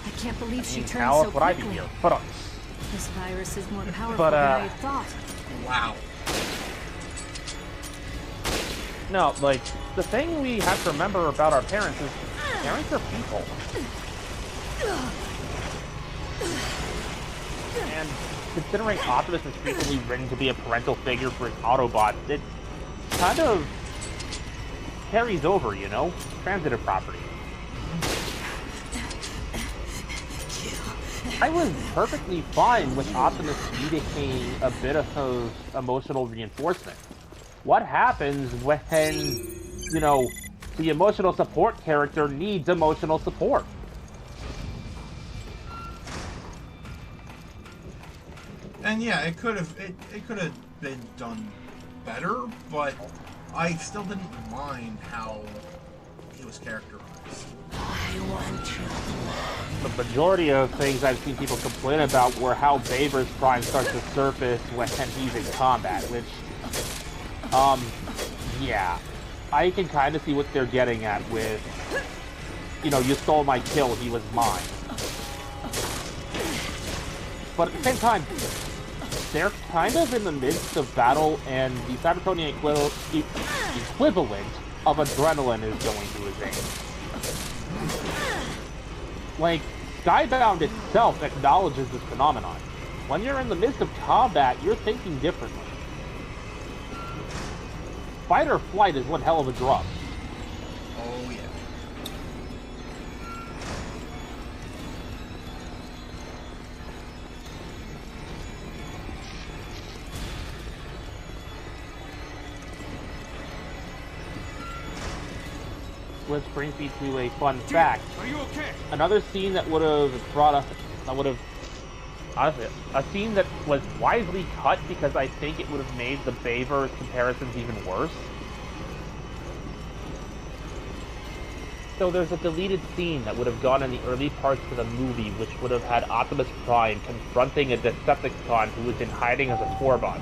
[SPEAKER 8] I can't believe she turned
[SPEAKER 2] How
[SPEAKER 8] so
[SPEAKER 2] would I be
[SPEAKER 8] quickly.
[SPEAKER 2] here?
[SPEAKER 8] This virus is more powerful
[SPEAKER 2] But,
[SPEAKER 8] than I had thought.
[SPEAKER 1] Wow.
[SPEAKER 2] No, like, the thing we have to remember about our parents is parents are people. And considering Optimus is frequently written to be a parental figure for his Autobots, it kind of carries over, you know? Transitive property. I was perfectly fine with Optimus needing a bit of emotional reinforcement. What happens when, you know, the emotional support character needs emotional support?
[SPEAKER 1] And yeah, it could have been done better, but I still didn't mind how he was characterized.
[SPEAKER 2] The majority of things I've seen people complain about were how Baber's Prime starts to surface when he's in combat, which, yeah. I can kind of see what they're getting at with, you know, you stole my kill, he was mine. But at the same time, they're kind of in the midst of battle, and the Cybertronian equivalent of adrenaline is going through his veins. Like, Skybound itself acknowledges this phenomenon. When you're in the midst of combat, you're thinking differently. Fight or flight is one hell of a drug.
[SPEAKER 1] Oh, yeah.
[SPEAKER 2] Which brings me to a fun fact.
[SPEAKER 6] Are you okay?
[SPEAKER 2] Another scene that would have brought up, honestly, a scene that was wisely cut because I think it would have made the Baver comparisons even worse. So there's a deleted scene that would have gone in the early parts of the movie, which would have had Optimus Prime confronting a Decepticon who was in hiding as a Torbot.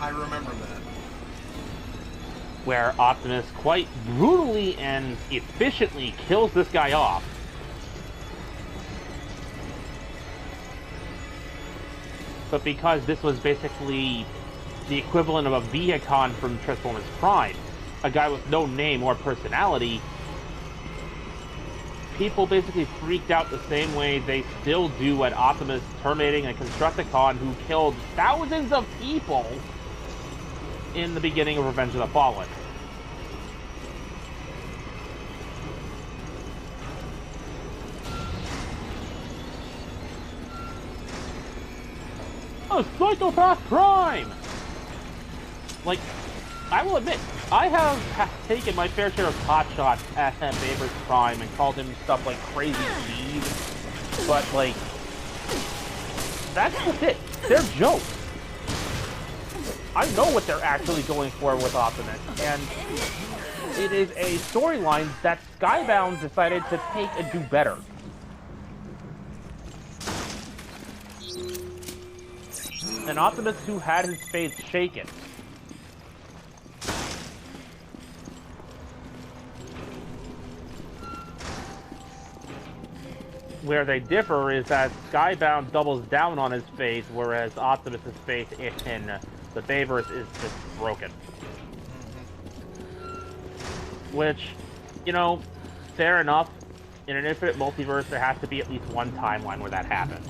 [SPEAKER 1] I remember that.
[SPEAKER 2] Where Optimus quite brutally and efficiently kills this guy off. But because this was basically the equivalent of a Vehicon from Transformers Prime, a guy with no name or personality, people basically freaked out the same way they still do at Optimus terminating a Constructicon who killed thousands of people in the beginning of Revenge of the Fallen. A psychopath prime! Like, I will admit, I have taken my fair share of hotshots at Vader's prime and called him stuff like Crazy Steve, but, like, that's just it. They're jokes. I know what they're actually going for with Optimus, and it is a storyline that Skybound decided to take and do better. An Optimus who had his faith shaken. Where they differ is that Skybound doubles down on his faith, whereas Optimus's faith in the Bayverse is just broken. Which, you know, fair enough. In an infinite multiverse, there has to be at least one timeline where that happens.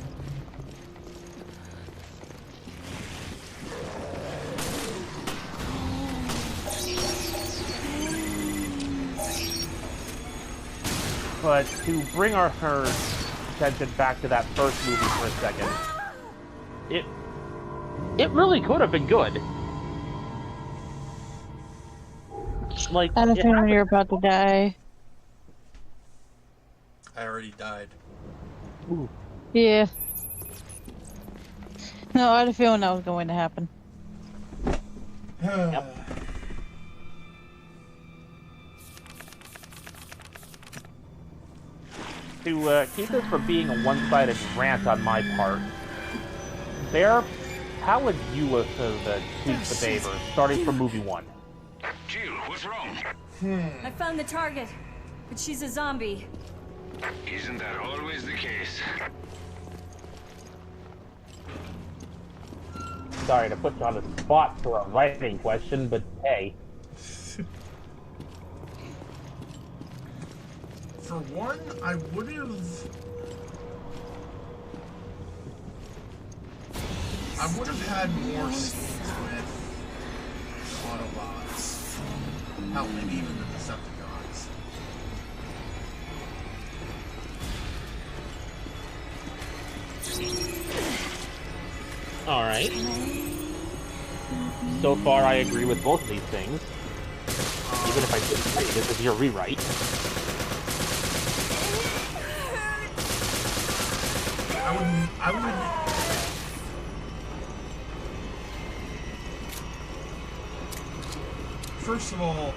[SPEAKER 2] But to bring our attention back to that first movie for a second, it really could have been good. Like,
[SPEAKER 3] I had a feeling you're about to die.
[SPEAKER 1] I already died.
[SPEAKER 2] Ooh.
[SPEAKER 3] Yeah. No, I had a feeling that was going to happen.
[SPEAKER 2] Yep. To keep this from being a one-sided rant on my part, Bear, how would you have tweaked the Bayverse, starting from movie 1?
[SPEAKER 6] Jill, what's wrong?
[SPEAKER 8] I found the target, but she's a zombie.
[SPEAKER 6] Isn't that always the case?
[SPEAKER 2] Sorry to put you on the spot for a writing question, but hey.
[SPEAKER 1] For one, I would have had more scenes with Autobots. Hell, maybe even the Decepticons.
[SPEAKER 2] Alright. So far, I agree with both of these things. Even if I disagree, this is your rewrite.
[SPEAKER 1] I would... First of all,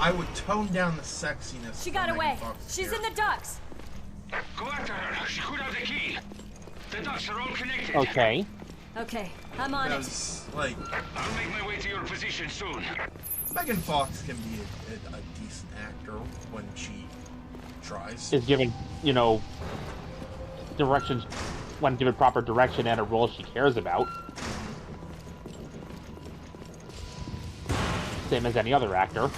[SPEAKER 1] I would tone down the sexiness.
[SPEAKER 8] She got away. She's in the ducts.
[SPEAKER 6] Go after her. She could have the key. The ducts are all connected.
[SPEAKER 2] Okay.
[SPEAKER 8] Okay, I'm on it.
[SPEAKER 1] Like,
[SPEAKER 6] I'll make my way to your position soon.
[SPEAKER 1] Megan Fox can be a decent actor when she tries.
[SPEAKER 2] Is given, you know, directions, when given proper direction and a role she cares about. Same as any other actor.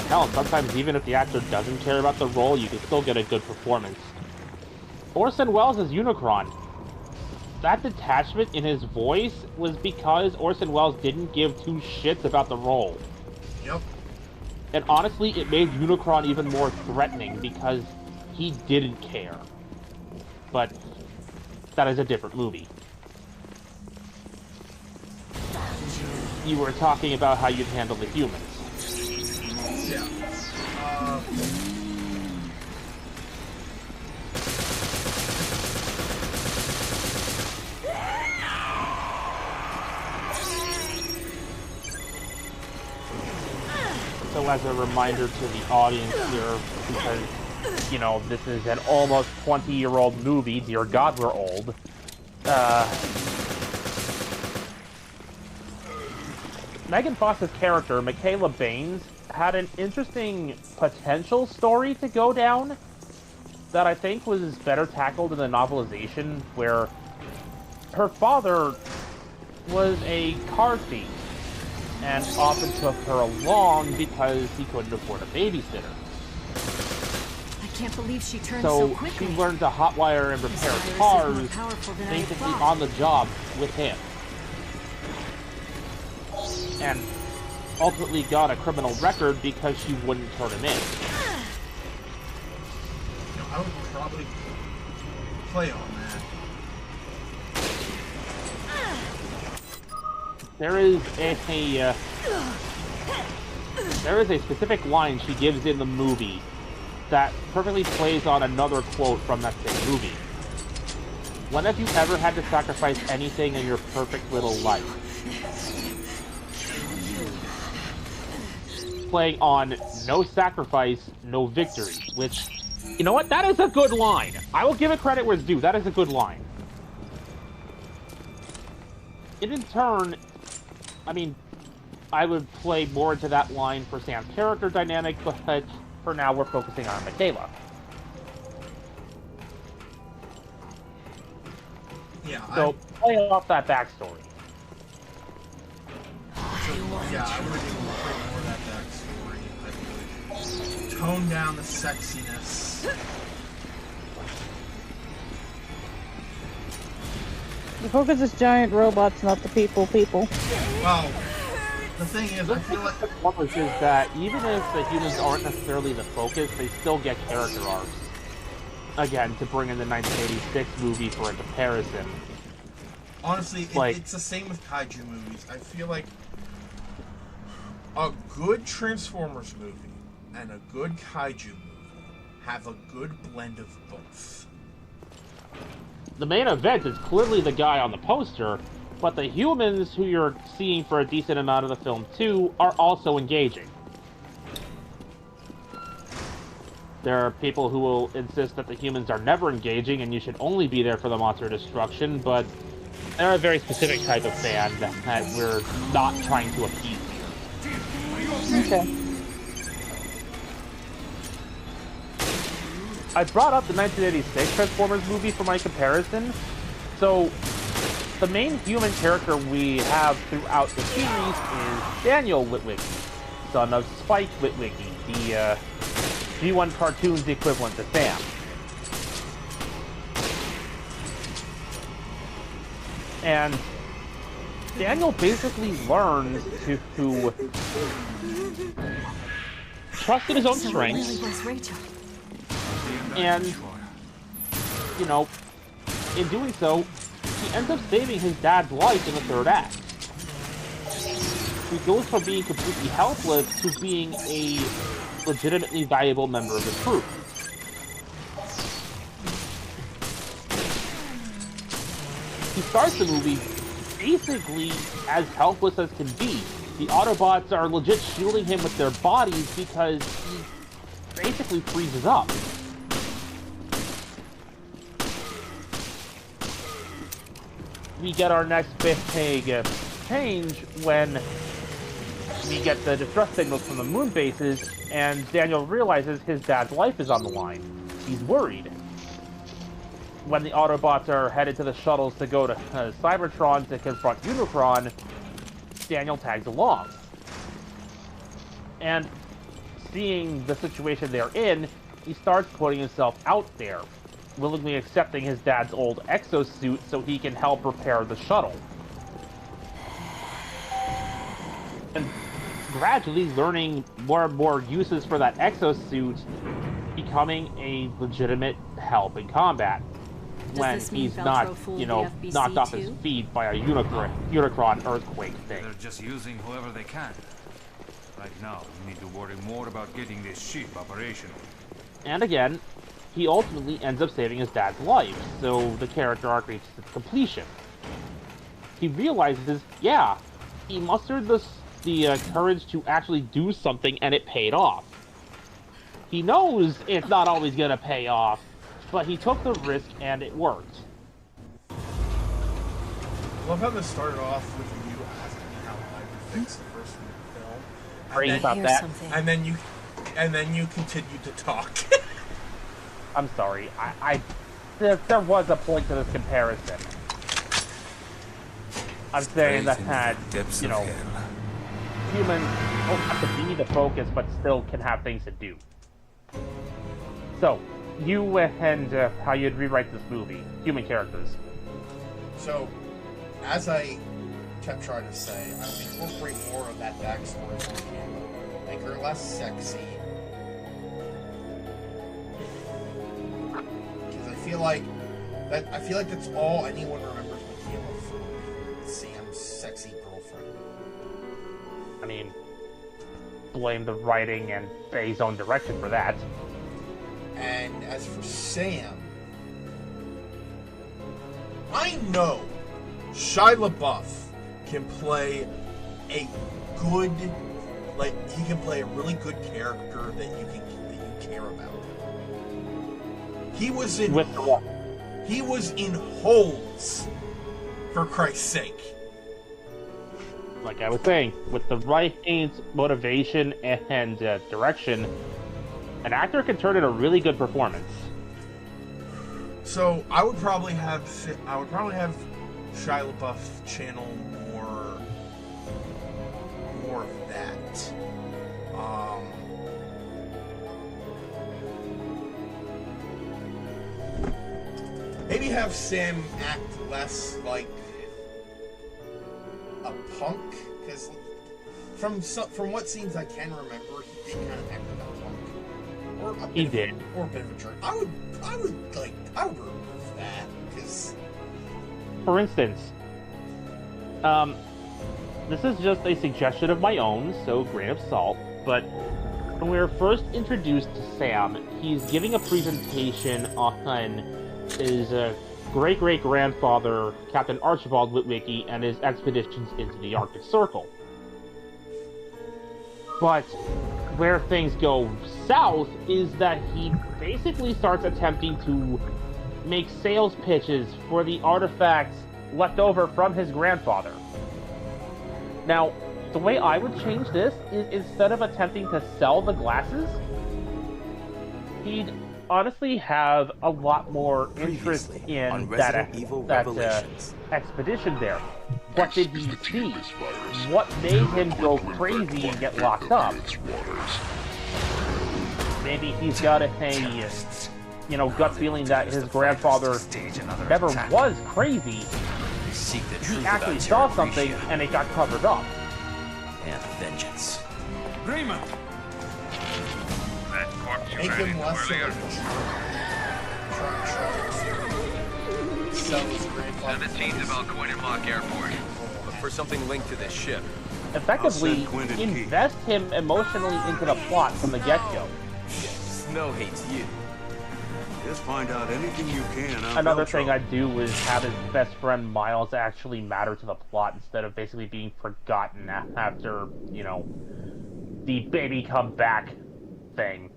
[SPEAKER 2] Hell, sometimes even if the actor doesn't care about the role, you can still get a good performance. Orson Welles as Unicron. That detachment in his voice was because Orson Welles didn't give two shits about the role.
[SPEAKER 1] Yep.
[SPEAKER 2] And honestly, it made Unicron even more threatening because he didn't care. But that is a different movie. You were talking about how you'd handle the humans.
[SPEAKER 1] Yeah.
[SPEAKER 2] So as a reminder to the audience here, because, you know, this is an almost 20-year-old movie, dear God, we're old. Megan Fox's character, Michaela Baines, had an interesting potential story to go down that I think was better tackled in the novelization, where her father was a car thief, and often took her along because he couldn't afford a babysitter.
[SPEAKER 8] I can't believe she turned so quickly.
[SPEAKER 2] She learned to hotwire and repair cars basically on the job with him. And ultimately got a criminal record because she wouldn't turn him in.
[SPEAKER 1] You know, I would probably play on that.
[SPEAKER 2] There is a specific line she gives in the movie that perfectly plays on another quote from that same movie. When have you ever had to sacrifice anything in your perfect little life? Playing on no sacrifice, no victory, which, you know what, that is a good line. I will give it credit where it's due. That is a good line. And in turn, I mean, I would play more into that line for Sam's character dynamic, but for now we're focusing on Michaela.
[SPEAKER 1] Yeah.
[SPEAKER 2] So, play off that backstory.
[SPEAKER 1] Yeah, I would have even played more of that backstory. I would tone down the sexiness.
[SPEAKER 3] The focus is giant robots, not the people.
[SPEAKER 1] Well, the thing is, I feel like...
[SPEAKER 2] Is that even if the humans aren't necessarily the focus, they still get character arcs. Again, to bring in the 1986 movie for a comparison.
[SPEAKER 1] Honestly, it's the same with kaiju movies. I feel like a good Transformers movie and a good kaiju movie have a good blend of both.
[SPEAKER 2] The main event is clearly the guy on the poster, but the humans who you're seeing for a decent amount of the film too are also engaging. There are people who will insist that the humans are never engaging and you should only be there for the monster destruction, but they're a very specific type of fan that we're not trying to appease here.
[SPEAKER 3] Okay.
[SPEAKER 2] I brought up the 1986 Transformers movie for my comparison. So, the main human character we have throughout the series is Daniel Witwicky, son of Spike Witwicky, the G1 Cartoons equivalent to Sam. And Daniel basically learns to trust in his own strength. And, you know, in doing so, he ends up saving his dad's life in the third act. He goes from being completely helpless to being a legitimately valuable member of the crew. He starts the movie basically as helpless as can be. The Autobots are legit shielding him with their bodies because he basically freezes up. We get our next big change when we get the distress signals from the moon bases, and Daniel realizes his dad's life is on the line. He's worried. When the Autobots are headed to the shuttles to go to Cybertron to confront Unicron, Daniel tags along. And seeing the situation they're in, he starts putting himself out there, willingly accepting his dad's old exosuit so he can help repair the shuttle. And gradually learning more and more uses for that exosuit, becoming a legitimate help in combat. When he's not, you know, knocked off his feet by a Unicron earthquake thing.
[SPEAKER 6] They're just using whoever they can. Right now, we need to worry more about getting this ship operational.
[SPEAKER 2] And again, he ultimately ends up saving his dad's life, so the character arc reaches its completion. He realizes, yeah, he mustered the courage to actually do something, and it paid off. He knows it's not always gonna pay off, but he took the risk, and it worked.
[SPEAKER 1] I love how this started off with you asking how I would fix the first film.
[SPEAKER 2] Praying about that.
[SPEAKER 1] And then you continued to talk.
[SPEAKER 2] I'm sorry. There was a point to this comparison. I'm saying that had, you know, humans don't have to be the focus, but still can have things to do. So, you and how you'd rewrite this movie, human characters.
[SPEAKER 10] So, as I kept trying to say, I would incorporate more of that backstory from Camilla. Make her less sexy. Because I feel like that's all anyone remembers Michaela for. Sam's sexy girlfriend.
[SPEAKER 2] I mean, blame the writing and Faye's own direction for that.
[SPEAKER 10] And as for Sam, I know
[SPEAKER 1] Shia LaBeouf can play a good, he can play a really good character that you care about. He was in Holes, for Christ's sake.
[SPEAKER 2] Like I was saying, with the right motivation and direction, an actor can turn in a really good performance.
[SPEAKER 1] So I would probably have Shia LaBeouf channel more of that. Maybe have Sam act less like a punk, because from what scenes I can remember, he did kind of act like a punk. Or a bit or a bit of a jerk. I would remove that, because...
[SPEAKER 2] For instance, this is just a suggestion of my own, so grain of salt, but when we were first introduced to Sam, he's giving a presentation on his great-great-grandfather, Captain Archibald Witwicky, and his expeditions into the Arctic Circle. But where things go south is that he basically starts attempting to make sales pitches for the artifacts left over from his grandfather. Now, the way I would change this is instead of attempting to sell the glasses, he'd honestly have a lot more interest in that expedition there. What did he see? What made him go crazy and get locked up? Maybe he's got a gut feeling that his grandfather never was crazy. He actually saw something and it got covered up.
[SPEAKER 5] And vengeance.
[SPEAKER 6] Raymond!
[SPEAKER 11] That corpse you
[SPEAKER 10] Make
[SPEAKER 11] ran
[SPEAKER 10] him
[SPEAKER 11] into
[SPEAKER 10] less
[SPEAKER 11] earlier.
[SPEAKER 10] Sell his grandfather.
[SPEAKER 11] 17's about Coinenlock Airport.
[SPEAKER 12] Look for something linked to this ship.
[SPEAKER 2] Effectively, invest him emotionally into the plot from the get-go.
[SPEAKER 12] Snow hates you.
[SPEAKER 7] Just find out anything you can.
[SPEAKER 2] Another thing I'd do is have his best friend Miles actually matter to the plot instead of basically being forgotten after, the baby come back thing.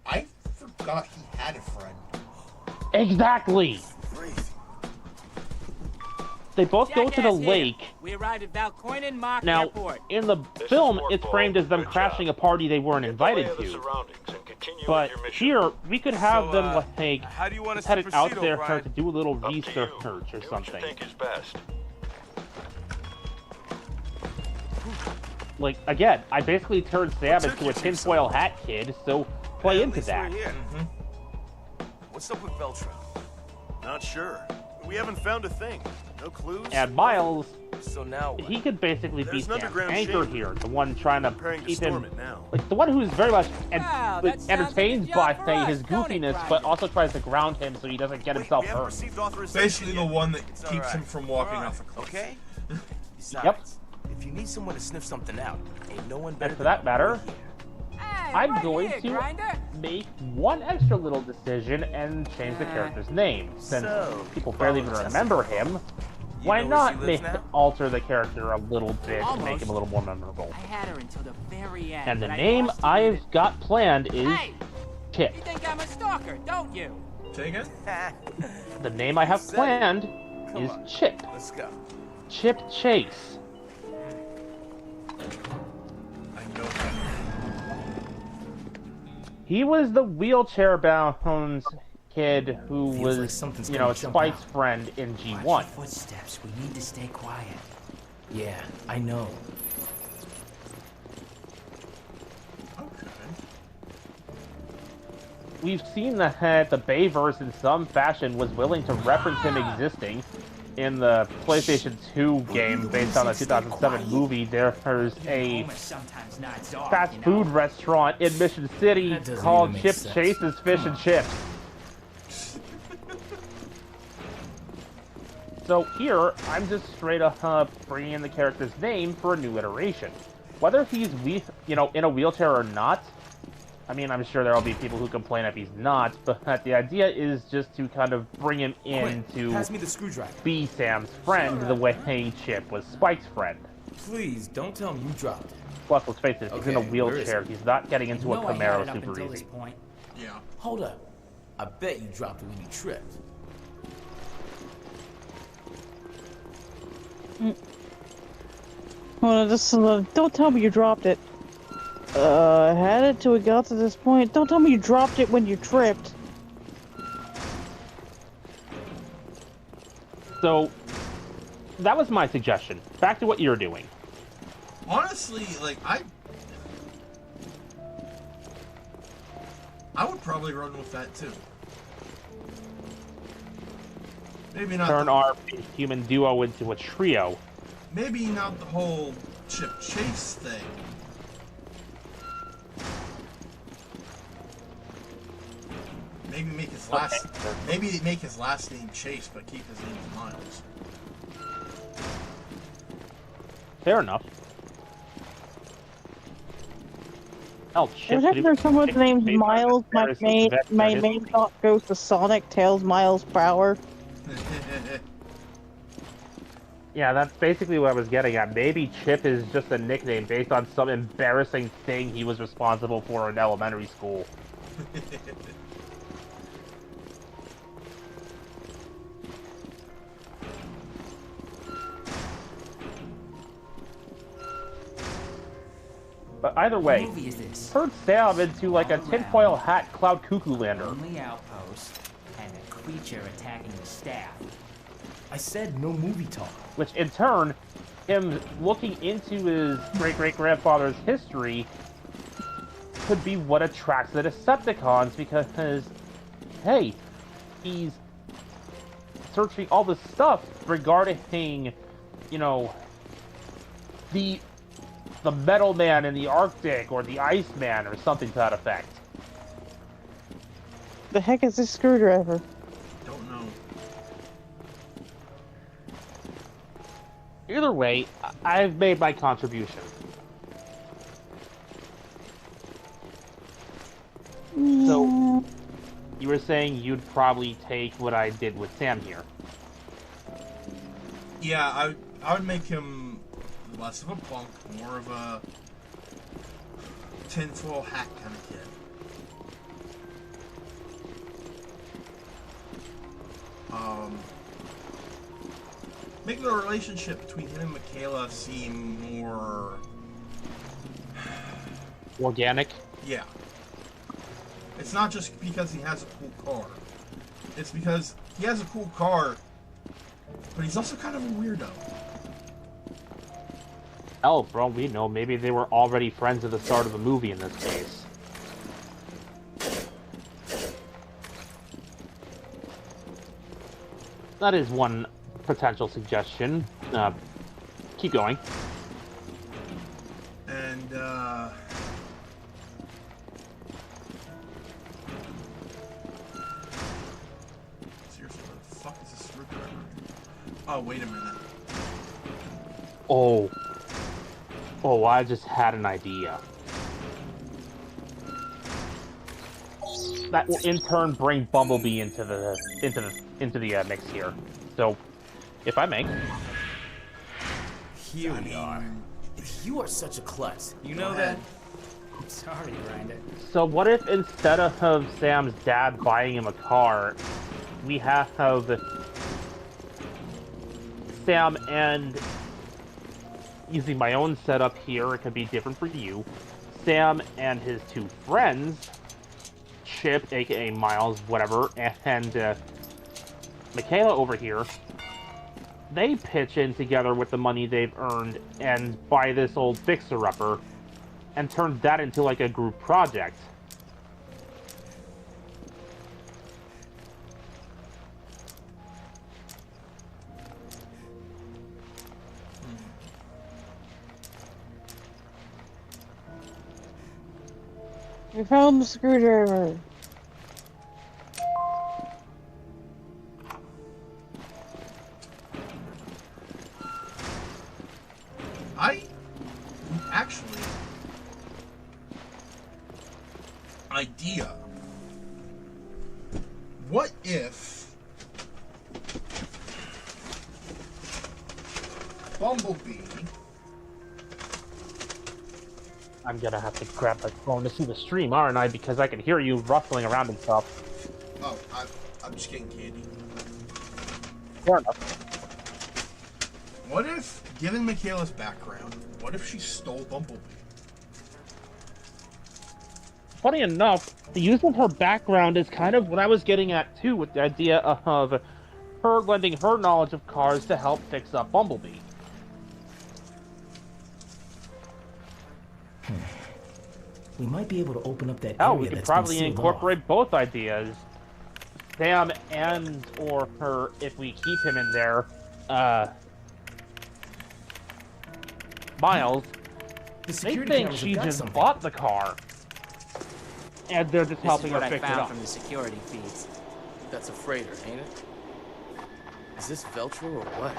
[SPEAKER 10] I forgot he had a friend.
[SPEAKER 2] Exactly! They both go to the lake.
[SPEAKER 13] We arrived at Valcoinen
[SPEAKER 2] Now,
[SPEAKER 13] Airport.
[SPEAKER 2] in the film, it's framed as them crashing a party they weren't invited to. But here, we could have them headed out there to do a little research or something. Like, again, I basically turned Sam into a tinfoil hat kid, so play into that.
[SPEAKER 12] What's up with Veltro?
[SPEAKER 14] Not sure. We haven't found a thing. No clues.
[SPEAKER 2] And Miles,
[SPEAKER 12] so now
[SPEAKER 2] he could basically be Sam's anchor
[SPEAKER 14] chamber.
[SPEAKER 2] here, the one trying to keep him, like the one who's very much entertained by his goofiness, but also tries to ground him so he doesn't get himself hurt.
[SPEAKER 1] Basically, the one that keeps him from walking off a cliff.
[SPEAKER 12] Okay. Besides,
[SPEAKER 2] Yep.
[SPEAKER 12] if you need someone to sniff something out, ain't no one better.
[SPEAKER 2] And for that matter,
[SPEAKER 13] Hey,
[SPEAKER 2] I'm
[SPEAKER 13] right
[SPEAKER 2] going
[SPEAKER 13] here,
[SPEAKER 2] to
[SPEAKER 13] Grinder.
[SPEAKER 2] make one extra little decision and change the character's name, since people barely even remember him. Why not alter the character a little bit to make him a little more memorable?
[SPEAKER 13] I had her until the very end.
[SPEAKER 2] And the
[SPEAKER 13] but I
[SPEAKER 2] name
[SPEAKER 13] lost her
[SPEAKER 2] I've
[SPEAKER 13] with
[SPEAKER 2] got planned is
[SPEAKER 13] Hey!
[SPEAKER 2] Chip.
[SPEAKER 13] You think I'm a stalker, don't you?
[SPEAKER 1] Say again?
[SPEAKER 2] The name I have planned is Chip.
[SPEAKER 12] Let's go.
[SPEAKER 2] Chip Chase.
[SPEAKER 1] I know that.
[SPEAKER 2] He was the wheelchair-bound kid who was,
[SPEAKER 5] like something's gonna jump
[SPEAKER 2] Spike's
[SPEAKER 5] out.
[SPEAKER 2] friend in G1.
[SPEAKER 9] Watch your footsteps. We need to stay quiet.
[SPEAKER 5] Yeah, I know.
[SPEAKER 2] We've seen that the Bayverse in some fashion was willing to reference him existing. In the PlayStation 2 game based on the 2007 movie, there's a fast food restaurant in Mission City called Chip Chase's Fish and Chips. So here, I'm just straight up bringing in the character's name for a new iteration. Whether he's, in a wheelchair or not, I mean, I'm sure there'll be people who complain if he's not, but the idea is just to kind of bring him in to
[SPEAKER 5] pass me the screwdriver.
[SPEAKER 2] Be Sam's friend the way Chip was Spike's friend.
[SPEAKER 5] Please, don't tell me you dropped it.
[SPEAKER 2] Plus, let's face it, he's in a wheelchair. He's not getting into a Camaro super easy.
[SPEAKER 10] Yeah.
[SPEAKER 5] Hold up. I bet you dropped it when you tripped.
[SPEAKER 3] Well, just don't tell me you dropped it. Had it till we got to this point. Don't tell me you dropped it when you tripped.
[SPEAKER 2] So, that was my suggestion. Back to what you're doing.
[SPEAKER 1] Honestly, like, I would probably run with that, too. Maybe not
[SPEAKER 2] turn our human duo into a trio.
[SPEAKER 1] Maybe not the whole Chip Chase thing. Maybe make his last. Maybe make his last name Chase, but keep his name Miles.
[SPEAKER 2] Fair enough. Oh shit!
[SPEAKER 3] If there's someone's name's Miles, my main thought goes to Sonic, Tails, Miles, Prower.
[SPEAKER 2] Yeah, that's basically what I was getting at. Maybe Chip is just a nickname based on some embarrassing thing he was responsible for in elementary school. But either way, turn Sam into like a tinfoil hat Cloud Cuckoo Lander.
[SPEAKER 9] Only outpost and a creature attacking the staff.
[SPEAKER 5] I said no movie talk.
[SPEAKER 2] Which in turn, him looking into his great-great-grandfather's history could be what attracts the Decepticons because, hey, he's searching all this stuff regarding, you know, the Metal Man in the Arctic or the Ice Man or something to that effect.
[SPEAKER 3] The heck is this screwdriver?
[SPEAKER 1] Don't know.
[SPEAKER 2] Either way, I've made my contribution. So, you were saying you'd probably take what I did with Sam here.
[SPEAKER 1] Yeah, I would make him less of a punk, more of a tinfoil hat kind of kid. Make the relationship between him and Michaela seem more
[SPEAKER 2] organic.
[SPEAKER 1] Yeah. It's not just because he has a cool car. It's because he has a cool car, but he's also kind of a weirdo.
[SPEAKER 2] Hell, for all we know, maybe they were already friends at the start of the movie in this case. That is one potential suggestion. Keep going.
[SPEAKER 1] And, seriously, what the fuck is this screwdriver? Oh, wait a minute.
[SPEAKER 2] Oh, I just had an idea. That will in turn bring Bumblebee into the mix here. So, if I may.
[SPEAKER 5] Here we are. You are such a klutz. You know that? I'm sorry, Brandon.
[SPEAKER 2] So what if instead of Sam's dad buying him a car, we have Sam and, using my own setup here, it could be different for you, Sam and his two friends, Chip, aka Miles, whatever, and Michaela over here, they pitch in together with the money they've earned and buy this old fixer-upper and turn that into like a group project.
[SPEAKER 3] We found the screwdriver.
[SPEAKER 10] Actually, idea. What if Bumblebee?
[SPEAKER 2] I'm gonna have to grab my phone to see the stream, aren't I? Because I can hear you rustling around and stuff.
[SPEAKER 10] Oh, I'm just getting candy.
[SPEAKER 2] Fair enough.
[SPEAKER 10] What if, given Michaela's background, what if she stole Bumblebee?
[SPEAKER 2] Funny enough, the use of her background is kind of what I was getting at too, with the idea of her lending her knowledge of cars to help fix up Bumblebee.
[SPEAKER 9] We might be able to open up that
[SPEAKER 2] Oh,
[SPEAKER 9] area
[SPEAKER 2] we could
[SPEAKER 9] that's been
[SPEAKER 2] probably
[SPEAKER 9] sealed
[SPEAKER 2] incorporate both ideas. Sam and or her, if we keep him in there, Miles,
[SPEAKER 9] The
[SPEAKER 2] they
[SPEAKER 9] security
[SPEAKER 2] think
[SPEAKER 9] cameras
[SPEAKER 2] she
[SPEAKER 9] have got
[SPEAKER 2] just
[SPEAKER 9] something.
[SPEAKER 2] bought the car. And they're just
[SPEAKER 13] This
[SPEAKER 2] helping
[SPEAKER 13] is
[SPEAKER 2] her
[SPEAKER 13] what I
[SPEAKER 2] fix it
[SPEAKER 13] found
[SPEAKER 2] up.
[SPEAKER 13] from the security feeds.
[SPEAKER 12] That's a freighter, ain't it? Is this Veltro or what?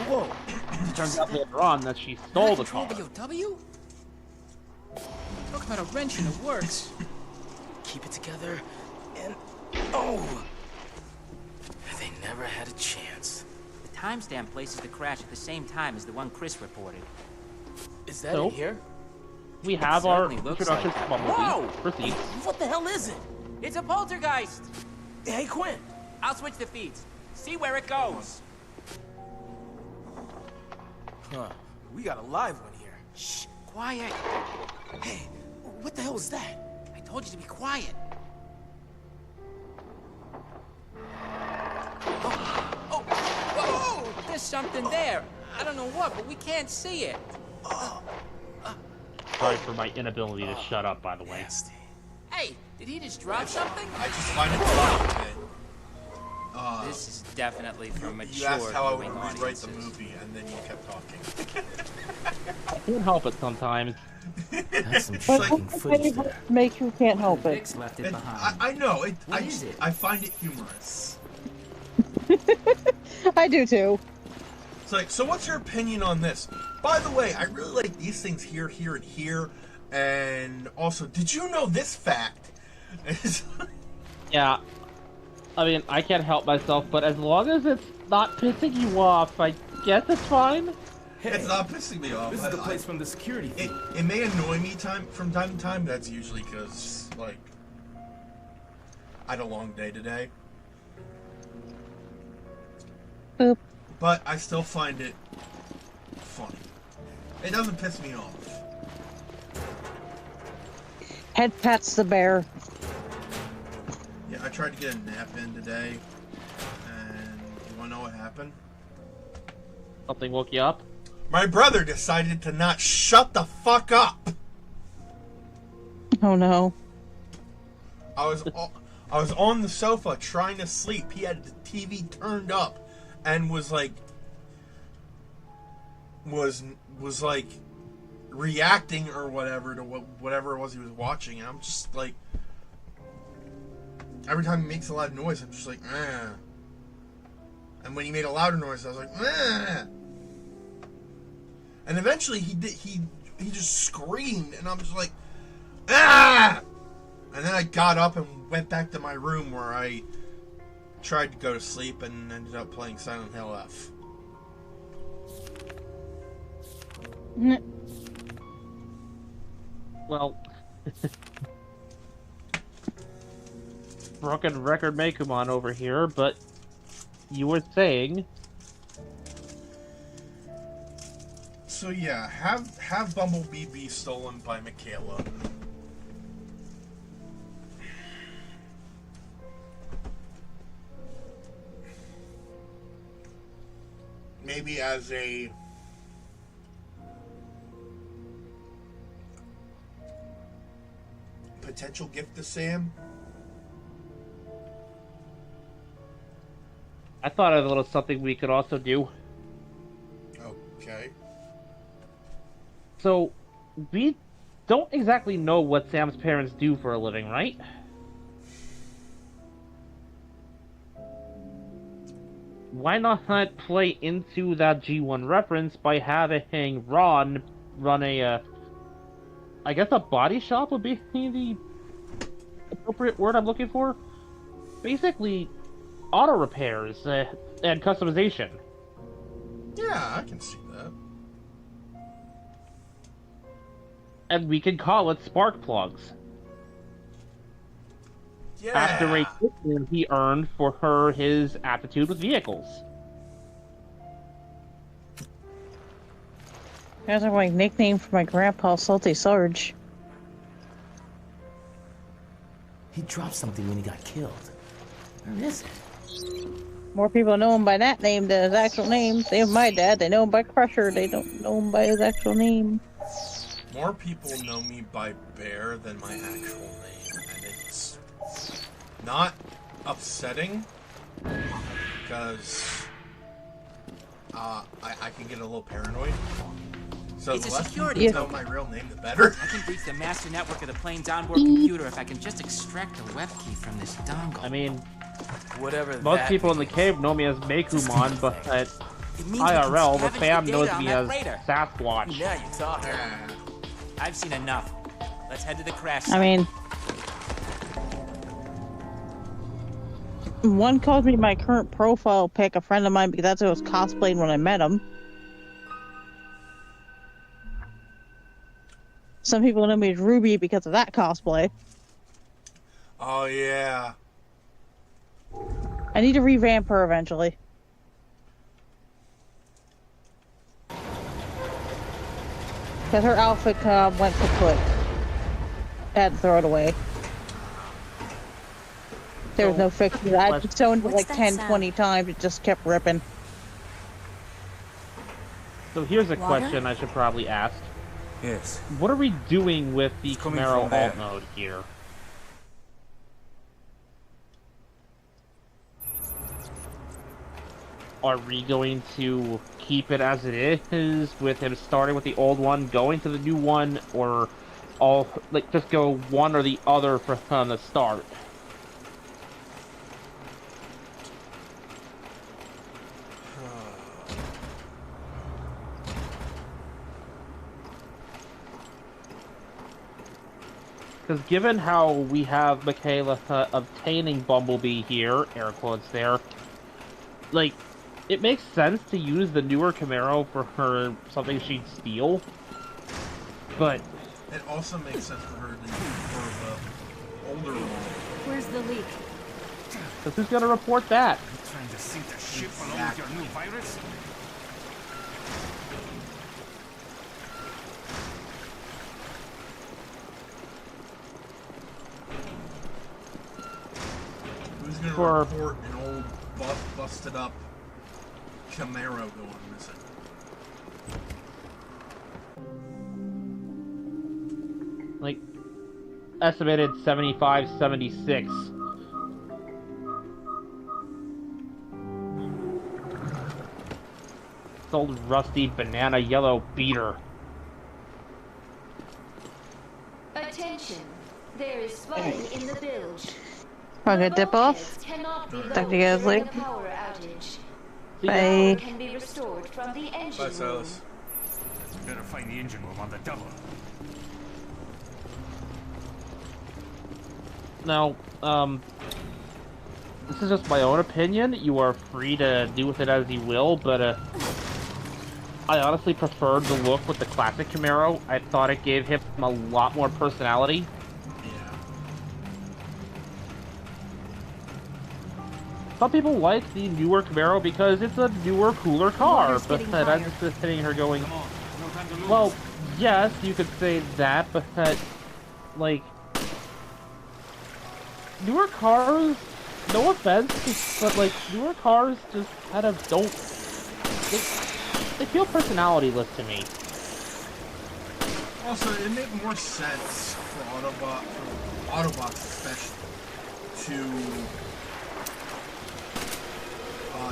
[SPEAKER 12] Whoa!
[SPEAKER 2] It turns out later on that she stole the car.
[SPEAKER 13] BOW? Talk about a wrench in the works.
[SPEAKER 12] Keep it together, and oh! They never had a chance.
[SPEAKER 13] The timestamp places the crash at the same time as the one Chris reported.
[SPEAKER 12] Is that
[SPEAKER 2] So?
[SPEAKER 12] in here?
[SPEAKER 2] We have our
[SPEAKER 13] certainly looks
[SPEAKER 2] introduction
[SPEAKER 13] like
[SPEAKER 2] to
[SPEAKER 13] that.
[SPEAKER 2] Bumblebee.
[SPEAKER 13] Whoa!
[SPEAKER 2] Proceed.
[SPEAKER 12] What the hell is it?
[SPEAKER 13] It's a poltergeist!
[SPEAKER 12] Hey, Quinn!
[SPEAKER 13] I'll switch the feeds. See where it goes.
[SPEAKER 12] Huh. We got a live one here.
[SPEAKER 13] Shh, quiet.
[SPEAKER 12] Hey, what the hell was that?
[SPEAKER 13] I told you to be quiet. Oh, whoa! There's something there. I don't know what, but we can't see it.
[SPEAKER 2] Sorry for my inability to shut up, by the way.
[SPEAKER 13] Hey, did he just drop something?
[SPEAKER 10] I just find it funny that
[SPEAKER 13] This is definitely for
[SPEAKER 10] you
[SPEAKER 13] mature
[SPEAKER 10] asked how I would
[SPEAKER 13] viewing
[SPEAKER 10] rewrite the
[SPEAKER 13] audiences.
[SPEAKER 10] movie, and then you kept talking.
[SPEAKER 2] I can't help it sometimes.
[SPEAKER 9] That's some
[SPEAKER 10] It's
[SPEAKER 9] shocking
[SPEAKER 10] like-
[SPEAKER 9] footage there.
[SPEAKER 3] Makes you can't help it.
[SPEAKER 9] Vix left it
[SPEAKER 10] It-
[SPEAKER 9] behind.
[SPEAKER 10] I know.
[SPEAKER 9] What is it?
[SPEAKER 10] I find it humorous.
[SPEAKER 3] I do too.
[SPEAKER 10] It's like, so what's your opinion on this? By the way, I really like these things here, here, and here. And also, did you know this fact?
[SPEAKER 2] Yeah. I mean, I can't help myself, but as long as it's not pissing you off, I guess it's fine.
[SPEAKER 10] It's not pissing me off.
[SPEAKER 9] This is the place from the security feed.
[SPEAKER 10] It may annoy me from time to time. That's usually because, like, I had a long day today.
[SPEAKER 3] Boop.
[SPEAKER 10] But I still find it funny. It doesn't piss me off.
[SPEAKER 3] Head pats the bear.
[SPEAKER 10] Yeah, I tried to get a nap in today, and you wanna know what happened?
[SPEAKER 2] Something woke you up?
[SPEAKER 10] My brother decided to not shut the fuck up.
[SPEAKER 3] Oh no.
[SPEAKER 10] I was on the sofa trying to sleep. He had the TV turned up and was like reacting or whatever to whatever it was he was watching, and I'm just like, every time he makes a loud noise, I'm just like, eh. And when he made a louder noise, I was like, eh. And eventually he just screamed, and I'm just like, ah! And then I got up and went back to my room where I tried to go to sleep and ended up playing Silent Hill F.
[SPEAKER 2] Well, broken record Mekuman over here, but you were saying.
[SPEAKER 10] So yeah, have Bumblebee be stolen by Michaela. maybe as a potential gift to Sam.
[SPEAKER 2] I thought of a little something we could also do.
[SPEAKER 10] Okay.
[SPEAKER 2] So, we don't exactly know what Sam's parents do for a living, right? Why not play into that G1 reference by having Ron run a, I guess a body shop would be the appropriate word I'm looking for? Basically, auto repairs and customization.
[SPEAKER 10] Yeah, I can see that.
[SPEAKER 2] And we can call it Spark Plugs.
[SPEAKER 10] Yeah.
[SPEAKER 2] After a nickname he earned for his aptitude with vehicles.
[SPEAKER 3] That's my nickname for my grandpa, Salty Sarge.
[SPEAKER 12] He dropped something when he got killed. Where is it?
[SPEAKER 3] More people know him by that name than his actual name. Same with my dad. They know him by Crusher. They don't know him by his actual name.
[SPEAKER 10] More people know me by Bear than my actual name, and it's not upsetting because I can get a little paranoid. So
[SPEAKER 13] It's
[SPEAKER 10] the
[SPEAKER 13] a
[SPEAKER 10] less
[SPEAKER 13] security
[SPEAKER 10] people know
[SPEAKER 13] token.
[SPEAKER 10] my real name, the better.
[SPEAKER 13] I can breach the master network of the plane's onboard computer if I can just extract the web key from this dongle.
[SPEAKER 2] I mean,
[SPEAKER 13] whatever.
[SPEAKER 2] most people in the cave know me as Mekumon, but at IRL, the fam knows me as Sasquatch.
[SPEAKER 13] Now you're talking. I've seen enough. Let's head to the crash
[SPEAKER 3] I mean, one called me my current profile pic, a friend of mine, because that's who I was cosplaying when I met him. Some people know me as Ruby because of that cosplay.
[SPEAKER 10] Oh yeah.
[SPEAKER 3] I need to revamp her eventually. Because her outfit went kaput. I had to throw it away. There was no fixing it. I had sewn it like 10, 20 times. It just kept ripping.
[SPEAKER 2] So here's a
[SPEAKER 8] Water?
[SPEAKER 2] question I should probably ask.
[SPEAKER 6] Yes.
[SPEAKER 2] What are we doing with the
[SPEAKER 6] coming
[SPEAKER 2] Camaro
[SPEAKER 6] from there.
[SPEAKER 2] alt mode here? Are we going to keep it as it is, with him starting with the old one, going to the new one, or all like just go one or the other from the start? Because given how we have Michaela obtaining Bumblebee here, air quotes there, like, it makes sense to use the newer Camaro for her something she'd steal, but
[SPEAKER 10] It also makes sense for her to for the older one.
[SPEAKER 8] Where's the leak?
[SPEAKER 2] because who's gonna report that?
[SPEAKER 6] Trying to sink the ship along with your new virus?
[SPEAKER 10] Who's gonna
[SPEAKER 2] For-
[SPEAKER 10] report an old busted up Camaro going missing?
[SPEAKER 2] Like, estimated 75, 76. This old rusty banana yellow beater.
[SPEAKER 15] Attention. There is swelling in the bilge.
[SPEAKER 3] I'm gonna dip off.
[SPEAKER 15] Cannot be
[SPEAKER 3] Talk to you guys
[SPEAKER 15] during
[SPEAKER 3] later.
[SPEAKER 15] the power outage.
[SPEAKER 3] Bye.
[SPEAKER 15] Can be restored from the engine
[SPEAKER 10] Bye,
[SPEAKER 15] room.
[SPEAKER 10] Silas.
[SPEAKER 6] Better find the engine room on the double.
[SPEAKER 2] Now, this is just my own opinion. You are free to do with it as you will, but I honestly preferred the look with the classic Camaro. I thought it gave him a lot more personality.
[SPEAKER 10] Yeah.
[SPEAKER 2] Some people like the newer Camaro because it's a newer, cooler car,
[SPEAKER 8] water's
[SPEAKER 2] but
[SPEAKER 8] getting
[SPEAKER 2] I'm
[SPEAKER 8] higher.
[SPEAKER 2] just sitting here going,
[SPEAKER 6] Come on, no time to lose.
[SPEAKER 2] well, yes, you could say that, but, like, newer cars, no offense, but, like, newer cars just kind of don't they feel personality-less to me.
[SPEAKER 10] Also, it made more sense for Autobots especially, to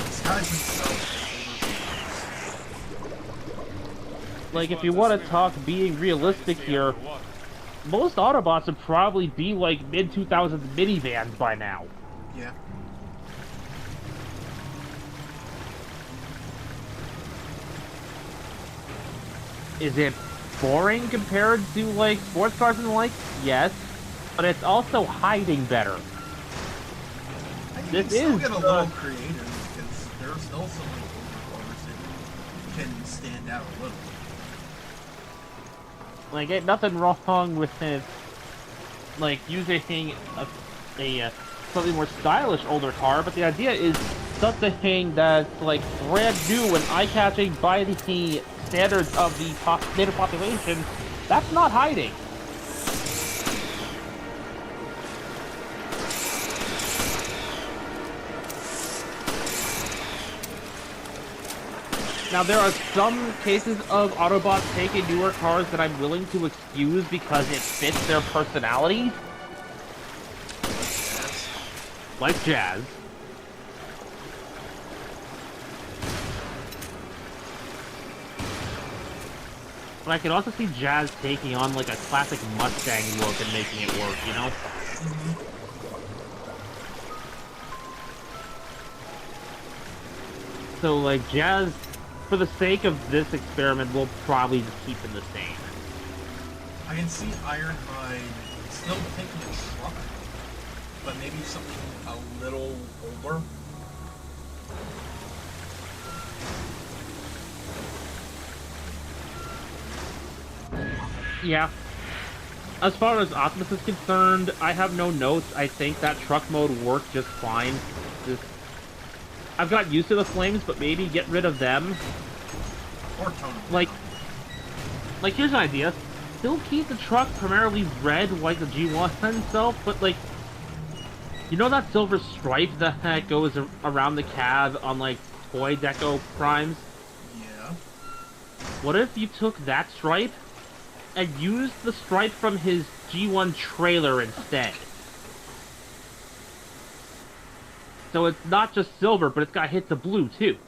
[SPEAKER 10] disguise themselves as older vehicles.
[SPEAKER 2] Like, if you want to talk being realistic here, most Autobots would probably be like mid-2000s minivans by now.
[SPEAKER 10] Yeah.
[SPEAKER 2] Is it boring compared to, like, sports cars and the like? Yes. But it's also hiding better.
[SPEAKER 10] This is get a little creative, because there are still some like older cars that can stand out a little.
[SPEAKER 2] Like, ain't nothing wrong with it, like, using a slightly more stylish older car, but the idea is something that's, like, brand new and eye-catching by the standards of the native population. That's not hiding. Now, there are some cases of Autobots taking newer cars that I'm willing to excuse because it fits their personalities. Like Jazz. But I can also see Jazz taking on, like, a classic Mustang look and making it work, you know? So, like, Jazz, for the sake of this experiment, we'll probably just keep him the same.
[SPEAKER 10] I can see Ironhide still taking a truck, but maybe something a little older.
[SPEAKER 2] Yeah. As far as Optimus is concerned, I have no notes. I think that truck mode worked just fine. I've got used to the flames, but maybe get rid of them.
[SPEAKER 10] Or tone.
[SPEAKER 2] Like, here's an idea. Still keep the truck primarily red like the G1 itself, but, like, you know that silver stripe that goes around the cab on, like, toy deco primes?
[SPEAKER 10] Yeah.
[SPEAKER 2] What if you took that stripe and used the stripe from his G1 trailer instead? So it's not just silver, but it's got hits of blue, too.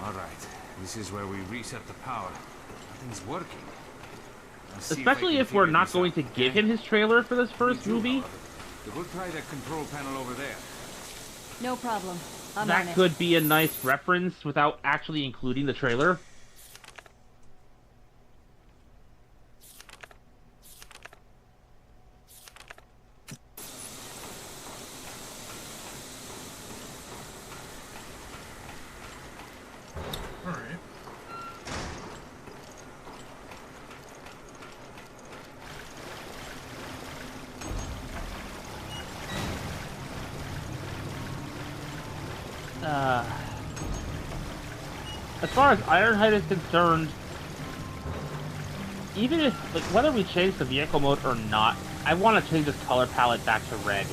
[SPEAKER 6] Alright, this is where we reset the power. Nothing's working.
[SPEAKER 2] Especially if we're not going to give him his trailer for this first movie.
[SPEAKER 6] We'll try the control panel over there.
[SPEAKER 8] No problem. I'm on
[SPEAKER 2] That
[SPEAKER 8] it.
[SPEAKER 2] could be a nice reference without actually including the trailer. As far as Ironhide is concerned, even if, like, whether we change the vehicle mode or not, I want to change this color palette back to red.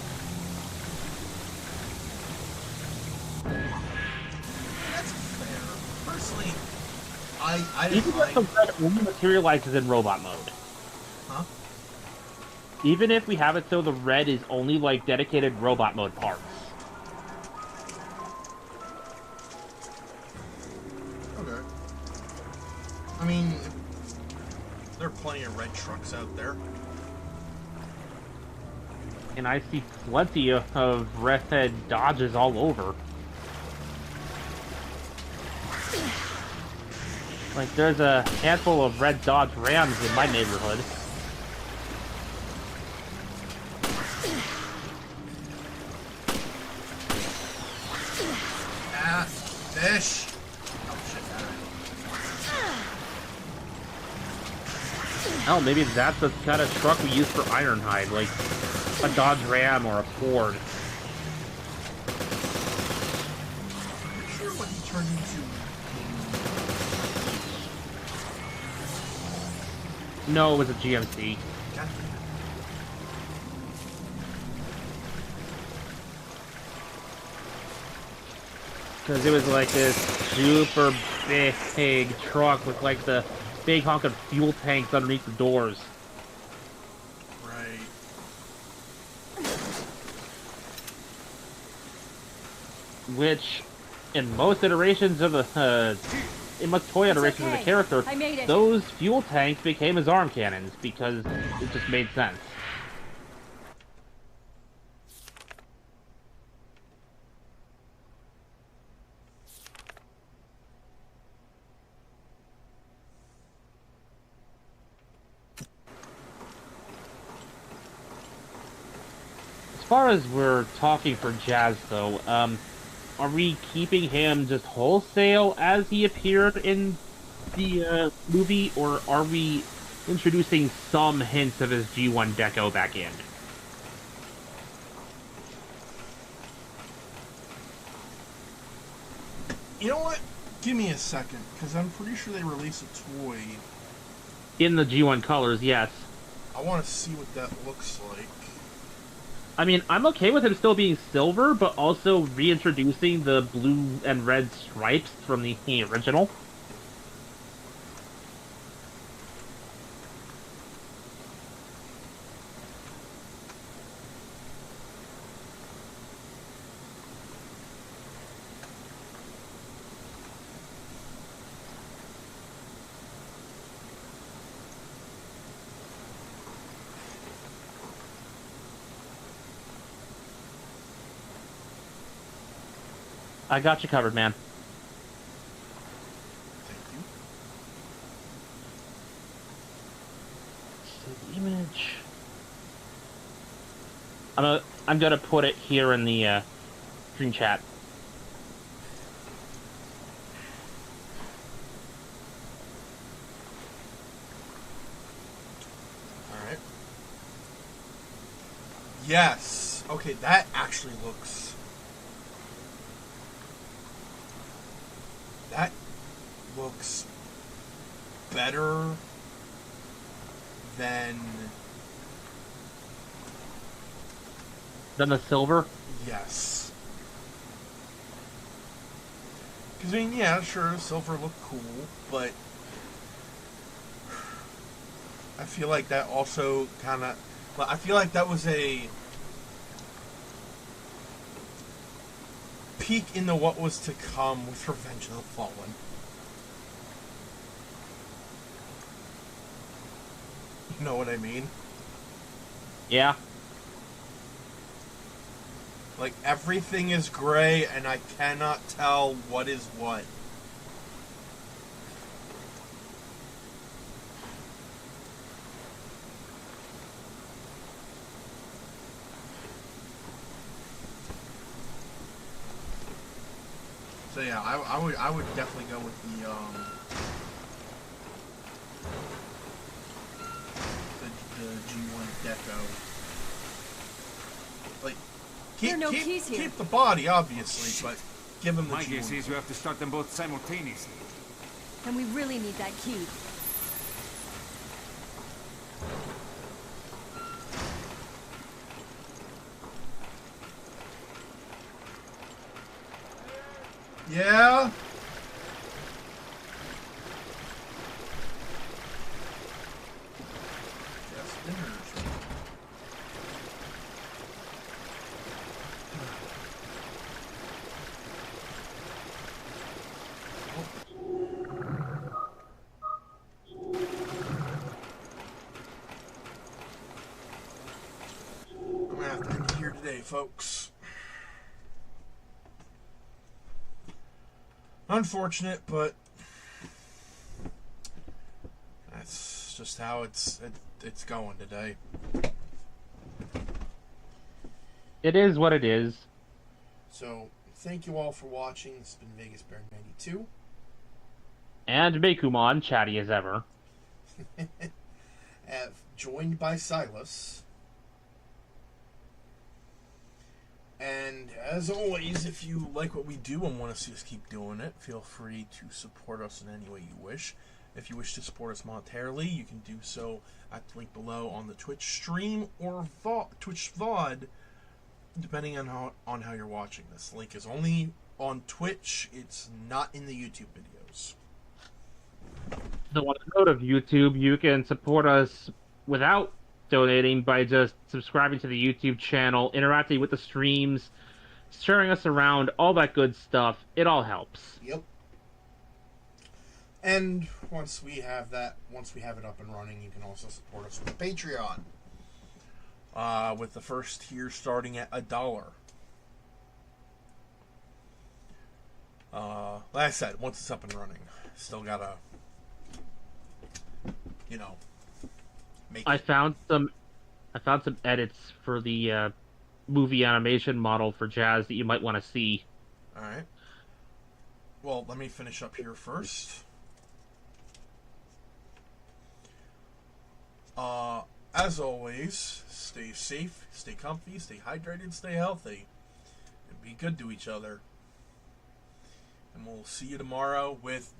[SPEAKER 10] That's fair. Personally, I
[SPEAKER 2] Even if the red only materializes in robot mode.
[SPEAKER 10] Huh?
[SPEAKER 2] Even if we have it so the red is only, like, dedicated robot mode parts.
[SPEAKER 10] Okay. I mean, there are plenty of red trucks out there.
[SPEAKER 2] And I see plenty of red Dodges all over. Like, there's a handful of red Dodge Rams in my neighborhood.
[SPEAKER 10] Ah, fish! Oh shit,
[SPEAKER 2] Oh, maybe that's the kind of truck we use for Ironhide, like a Dodge Ram or a Ford.
[SPEAKER 10] I'm not sure what he turned into.
[SPEAKER 2] No, it was a GMC.
[SPEAKER 10] God.
[SPEAKER 2] Because it was like this super big truck with like the big honking fuel tanks underneath the doors.
[SPEAKER 10] Right.
[SPEAKER 2] Which, in most iterations of the, in most toy iterations of the character,
[SPEAKER 15] I made it.
[SPEAKER 2] those fuel tanks became his arm cannons because it just made sense. As far as we're talking for Jazz, though, are we keeping him just wholesale as he appeared in the movie, or are we introducing some hints of his G1 deco back in?
[SPEAKER 10] You know what? Give me a second, because I'm pretty sure they released a toy.
[SPEAKER 2] In the G1 colors, yes.
[SPEAKER 10] I want to see what that looks like.
[SPEAKER 2] I mean, I'm okay with him still being silver, but also reintroducing the blue and red stripes from the original. I got you covered, man.
[SPEAKER 10] Thank you.
[SPEAKER 2] Save image. I'm gonna put it here in the stream chat.
[SPEAKER 10] All right. Yes. Okay, that actually looks. That looks better than
[SPEAKER 2] the silver?
[SPEAKER 10] Yes. Because, I mean, yeah, sure, silver looked cool, but I feel like that also kind of... I feel like that was a peek into what was to come with Revenge of the Fallen. You know what I mean?
[SPEAKER 2] Yeah.
[SPEAKER 10] Like, everything is gray, and I cannot tell what is what. So yeah, I would definitely go with the G1 deco. Like, keep the body obviously, but give him the
[SPEAKER 6] My
[SPEAKER 10] G1.
[SPEAKER 6] guess is you have to start them both simultaneously.
[SPEAKER 15] And we really need that key.
[SPEAKER 10] Yeah. I'm gonna have to end it here today, folks. Unfortunate, but that's just how it's going today.
[SPEAKER 2] It is what it is.
[SPEAKER 10] So, thank you all for watching. This has been Vegas Bear 92.
[SPEAKER 2] And Bakumon, chatty as ever.
[SPEAKER 10] Joined by Silas. And as always, if you like what we do and want to see us keep doing it, feel free to support us in any way you wish. If you wish to support us monetarily, you can do so at the link below on the Twitch stream or Twitch VOD, depending on how you're watching this. The link is only on Twitch. It's not in the YouTube videos.
[SPEAKER 2] So on the note of YouTube, you can support us without donating by just subscribing to the YouTube channel, interacting with the streams, sharing us around, all that good stuff. It all helps.
[SPEAKER 10] Yep. And once we have it up and running, you can also support us with Patreon. With the first tier starting at $1. Like I said, once it's up and running, still gotta, make it.
[SPEAKER 2] I found some edits for the movie animation model for Jazz that you might want to see.
[SPEAKER 10] All right. Well, let me finish up here first. As always, stay safe, stay comfy, stay hydrated, stay healthy, and be good to each other. And we'll see you tomorrow with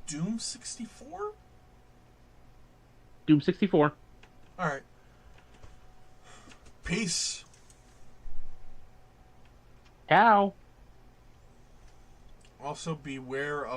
[SPEAKER 10] Doom 64?
[SPEAKER 2] Doom 64.
[SPEAKER 10] Alright. Peace.
[SPEAKER 2] Ciao.
[SPEAKER 10] Also beware of